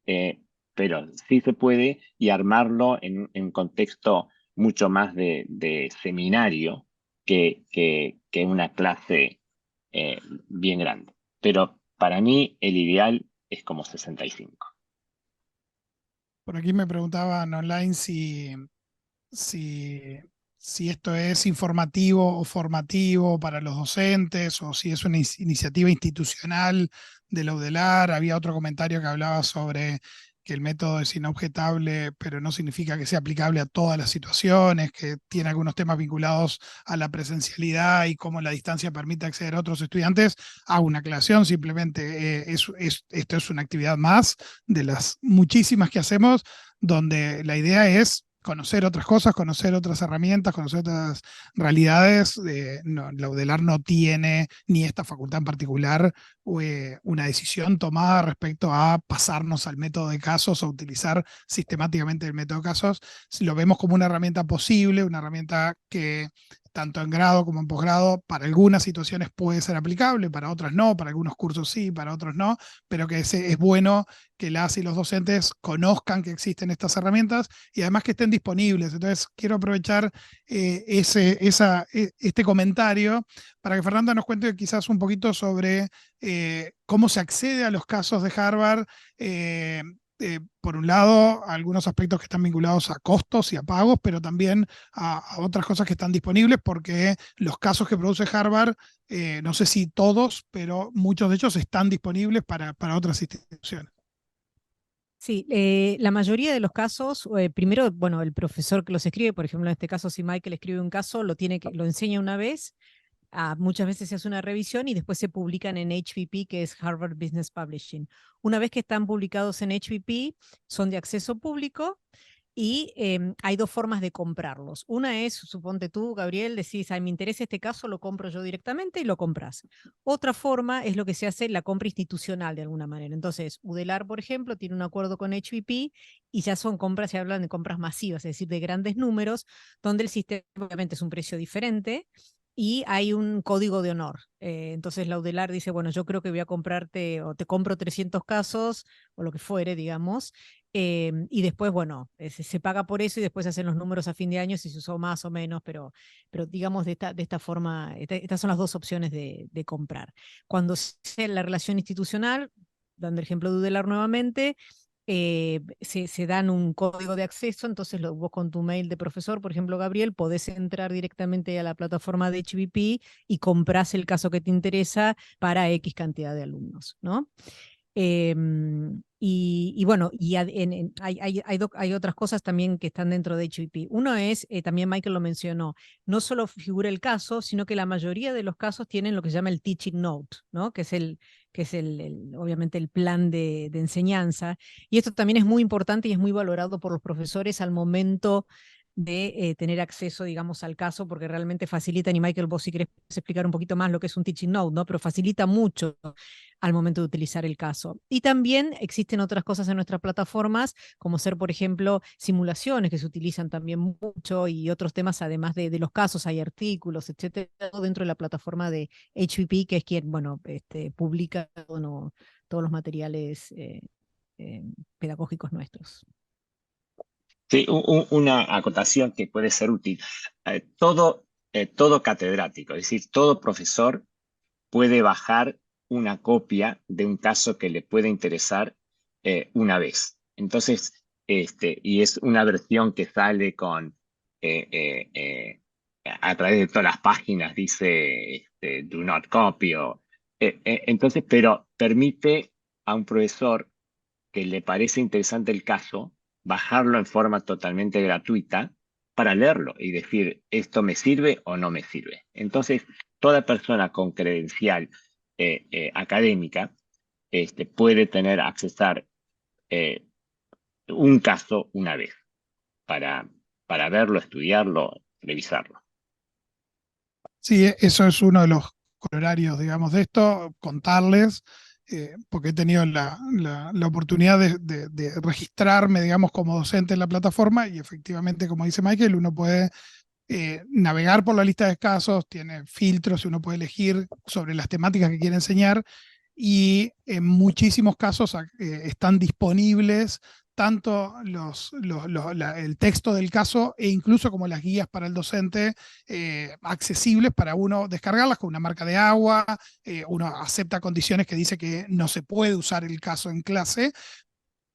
Eh, pero sí se puede, y armarlo en un contexto mucho más de seminario que una clase bien grande. Pero para mí el ideal es como 65. Por aquí me preguntaban online si, si esto es informativo o formativo para los docentes o si es una iniciativa institucional de la UDELAR. Había otro comentario que hablaba sobre que el método es inobjetable, pero no significa que sea aplicable a todas las situaciones, que tiene algunos temas vinculados a la presencialidad y cómo la distancia permite acceder a otros estudiantes. Hago una aclaración, simplemente esto es una actividad más de las muchísimas que hacemos, donde la idea es conocer otras cosas, conocer otras herramientas, conocer otras realidades. La UDELAR no tiene, ni esta facultad en particular, una decisión tomada respecto a pasarnos al método de casos o utilizar sistemáticamente el método de casos. Si lo vemos como una herramienta posible, una herramienta que tanto en grado como en posgrado, para algunas situaciones puede ser aplicable, para otras no, para algunos cursos sí, para otros no, pero que es bueno que las y los docentes conozcan que existen estas herramientas y además que estén disponibles. Entonces, quiero aprovechar este comentario para que Fernanda nos cuente quizás un poquito sobre cómo se accede a los casos de Harvard. Por un lado, algunos aspectos que están vinculados a costos y a pagos, pero también a otras cosas que están disponibles, porque los casos que produce Harvard, no sé si todos, pero muchos de ellos están disponibles para otras instituciones. Sí, la mayoría de los casos, primero, bueno, el profesor que los escribe, por ejemplo, en este caso, si Michael escribe un caso, lo enseña una vez, muchas veces se hace una revisión y después se publican en HBP, que es Harvard Business Publishing. Una vez que están publicados en HBP, son de acceso público Y hay dos formas de comprarlos. Una es, suponte tú, Gabriel, decís, ay, me interesa este caso, lo compro yo directamente y lo compras. Otra forma es lo que se hace la compra institucional de alguna manera. Entonces, Udelar, por ejemplo, tiene un acuerdo con HVP y ya son compras, se hablan de compras masivas, es decir, de grandes números, donde el sistema obviamente es un precio diferente y hay un código de honor. Entonces la Udelar dice, bueno, yo creo que voy a comprarte o te compro 300 casos o lo que fuere, digamos, y después, bueno, se paga por eso y después se hacen los números a fin de año si se usó más o menos, pero digamos de esta forma, estas son las dos opciones de comprar. Cuando se hace la relación institucional, dando el ejemplo de Udelar nuevamente, se dan un código de acceso, entonces vos con tu mail de profesor, por ejemplo, Gabriel, podés entrar directamente a la plataforma de HVP y comprás el caso que te interesa para X cantidad de alumnos, ¿no? Y bueno, hay otras cosas también que están dentro de HVP. Uno es, también Michael lo mencionó, no solo figura el caso, sino que la mayoría de los casos tienen lo que se llama el teaching note, ¿no? Que es obviamente el plan de enseñanza. Y esto también es muy importante y es muy valorado por los profesores al momento de tener acceso, digamos, al caso, porque realmente facilitan, y Michael, vos si querés explicar un poquito más lo que es un teaching note, ¿no? Pero facilita mucho al momento de utilizar el caso. Y también existen otras cosas en nuestras plataformas, como ser, por ejemplo, simulaciones que se utilizan también mucho y otros temas, además de los casos, hay artículos, etcétera, dentro de la plataforma de HVP, que es quien, bueno, publica todos los materiales pedagógicos nuestros. Sí, una acotación que puede ser útil. Todo catedrático, es decir, todo profesor puede bajar una copia de un caso que le puede interesar una vez. Entonces, y es una versión que sale con a través de todas las páginas, dice do not copy. Entonces, pero permite a un profesor que le parece interesante el caso, bajarlo en forma totalmente gratuita para leerlo y decir, ¿esto me sirve o no me sirve? Entonces, toda persona con credencial académica puede tener accesar un caso una vez para verlo, estudiarlo, revisarlo. Sí, eso es uno de los corolarios, digamos, de esto, contarles, porque he tenido la oportunidad de registrarme, digamos, como docente en la plataforma y efectivamente, como dice Michael, uno puede navegar por la lista de casos, tiene filtros y uno puede elegir sobre las temáticas que quiere enseñar y en muchísimos casos están disponibles tanto el texto del caso e incluso como las guías para el docente accesibles para uno descargarlas con una marca de agua, uno acepta condiciones que dice que no se puede usar el caso en clase,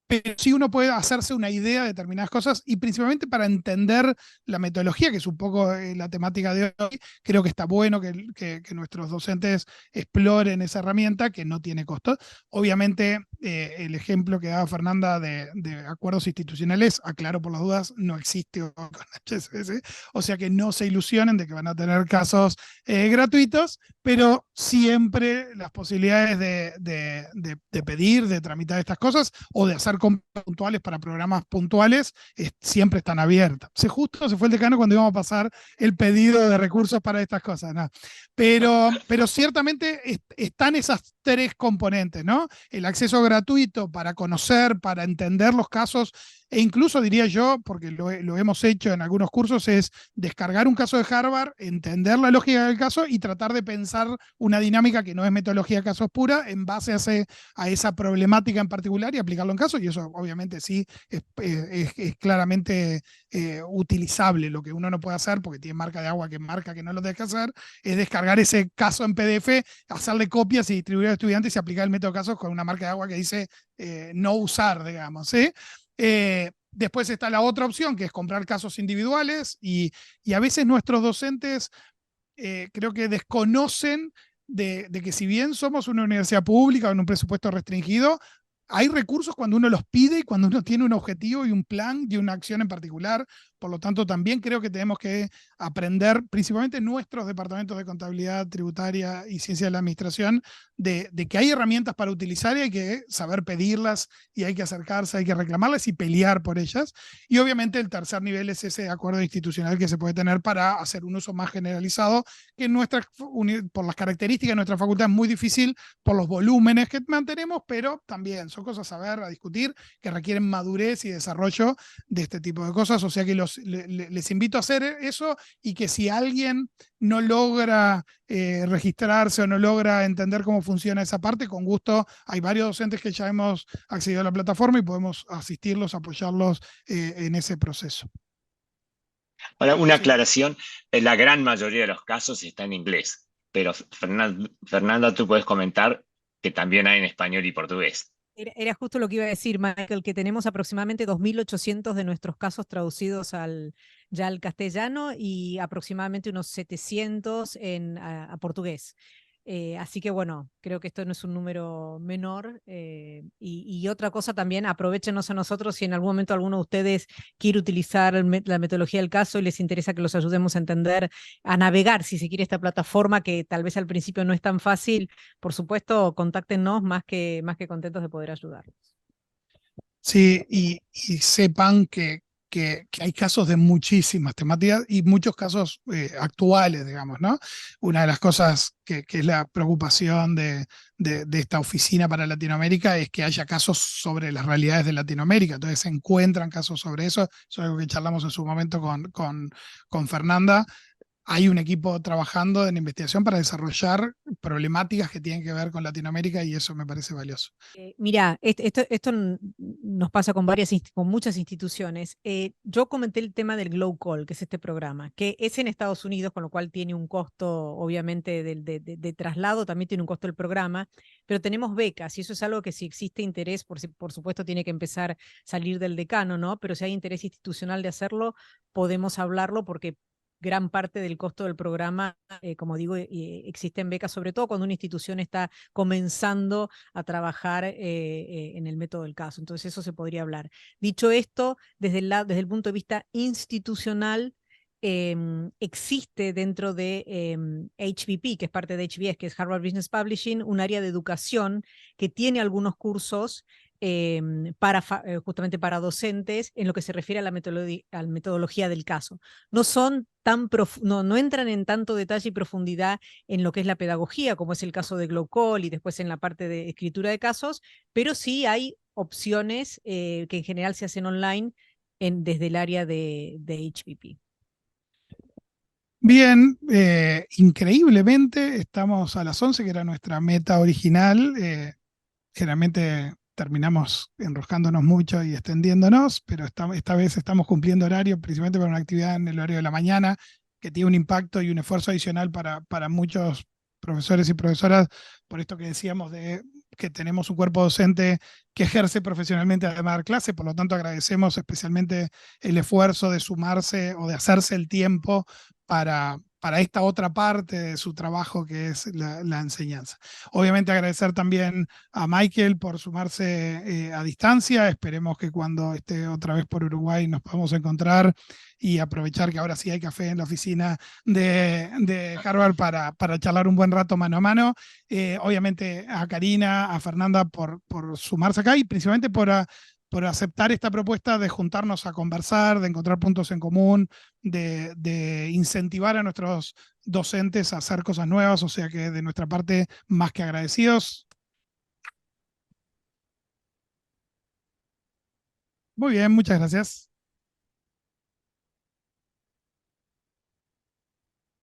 pero sí uno puede hacerse una idea de determinadas cosas y principalmente para entender la metodología, que es un poco la temática de hoy. Creo que está bueno que nuestros docentes exploren esa herramienta que no tiene costo. Obviamente, el ejemplo que daba Fernanda de acuerdos institucionales, aclaro por las dudas, no existe con HSS, o sea que no se ilusionen de que van a tener casos gratuitos, pero siempre las posibilidades de pedir, de tramitar estas cosas o de hacer compras puntuales para programas puntuales siempre están abiertas. Justo se fue el decano cuando íbamos a pasar el pedido de recursos para estas cosas, ¿no? Pero ciertamente están esas tres componentes, ¿no? El acceso gratuito para conocer, para entender los casos, e incluso diría yo, porque lo hemos hecho en algunos cursos, es descargar un caso de Harvard, entender la lógica del caso y tratar de pensar una dinámica que no es metodología de casos pura en base a esa problemática en particular y aplicarlo en casos, y eso obviamente sí es claramente utilizable. Lo que uno no puede hacer, porque tiene marca de agua que marca que no lo deja hacer, es descargar ese caso en PDF, hacerle copias y distribuir a estudiantes y aplicar el método de casos con una marca de agua que dice no usar, digamos, ¿sí? Después está la otra opción, que es comprar casos individuales, y a veces nuestros docentes creo que desconocen de que si bien somos una universidad pública con un presupuesto restringido, hay recursos cuando uno los pide y cuando uno tiene un objetivo y un plan y una acción en particular. por lo tanto también creo que tenemos que aprender, principalmente nuestros departamentos de contabilidad tributaria y ciencia de la administración, de que hay herramientas para utilizar y hay que saber pedirlas y hay que acercarse, hay que reclamarlas y pelear por ellas. Y obviamente el tercer nivel es ese acuerdo institucional que se puede tener para hacer un uso más generalizado, que por las características de nuestra facultad es muy difícil por los volúmenes que mantenemos, pero también son cosas a ver, a discutir, que requieren madurez y desarrollo de este tipo de cosas. O sea que les invito a hacer eso, y que si alguien no logra registrarse o no logra entender cómo funciona esa parte, con gusto hay varios docentes que ya hemos accedido a la plataforma y podemos asistirlos, apoyarlos en ese proceso. Ahora, una Sí. aclaración, la gran mayoría de los casos está en inglés, pero Fernanda, tú puedes comentar que también hay en español y portugués. Era justo lo que iba a decir, Michael, que tenemos aproximadamente 2.800 de nuestros casos traducidos ya al castellano y aproximadamente unos 700 a portugués. Así que bueno, creo que esto no es un número menor. Y otra cosa también, aprovéchenos a nosotros si en algún momento alguno de ustedes quiere utilizar la metodología del caso y les interesa que los ayudemos a entender, a navegar, si se quiere, esta plataforma que tal vez al principio no es tan fácil. Por supuesto, contáctenos, más que contentos de poder ayudarlos. Sí, y sepan que hay casos de muchísimas temáticas y muchos casos actuales, digamos, ¿no? Una de las cosas que es la preocupación de esta oficina para Latinoamérica es que haya casos sobre las realidades de Latinoamérica. Entonces se encuentran casos sobre eso. Eso es algo que charlamos en su momento con Fernanda. Hay un equipo trabajando en investigación para desarrollar problemáticas que tienen que ver con Latinoamérica, y eso me parece valioso. Mira, esto nos pasa con con muchas instituciones. Yo comenté el tema del Glow Call, que es este programa, que es en Estados Unidos, con lo cual tiene un costo, obviamente, de traslado, también tiene un costo el programa, pero tenemos becas, y eso es algo que si existe interés, por supuesto, tiene que empezar a salir del decano, ¿no? Pero si hay interés institucional de hacerlo, podemos hablarlo, porque gran parte del costo del programa, como digo, existen becas, sobre todo cuando una institución está comenzando a trabajar en el método del caso. Entonces eso se podría hablar. Dicho esto, desde el punto de vista institucional, existe dentro de HBP, que es parte de HBS, que es Harvard Business Publishing, un área de educación que tiene algunos cursos justamente para docentes en lo que se refiere a la metodología del caso. No son no entran en tanto detalle y profundidad en lo que es la pedagogía, como es el caso de Glow Call y después en la parte de escritura de casos, pero sí hay opciones que en general se hacen online desde el área de HBP. Bien, increíblemente estamos a las 11, que era nuestra meta original. Generalmente terminamos enroscándonos mucho y extendiéndonos, pero esta vez estamos cumpliendo horario, principalmente para una actividad en el horario de la mañana, que tiene un impacto y un esfuerzo adicional para muchos profesores y profesoras, por esto que decíamos de que tenemos un cuerpo docente que ejerce profesionalmente además de dar clase. Por lo tanto agradecemos especialmente el esfuerzo de sumarse o de hacerse el tiempo para esta otra parte de su trabajo, que es la enseñanza. Obviamente agradecer también a Michael por sumarse a distancia. Esperemos que cuando esté otra vez por Uruguay nos podamos encontrar y aprovechar que ahora sí hay café en la oficina de Harvard para charlar un buen rato mano a mano. Obviamente a Karina, a Fernanda por sumarse acá, y principalmente por aceptar esta propuesta de juntarnos a conversar, de encontrar puntos en común, de incentivar a nuestros docentes a hacer cosas nuevas. O sea que de nuestra parte, más que agradecidos. Muy bien, muchas gracias.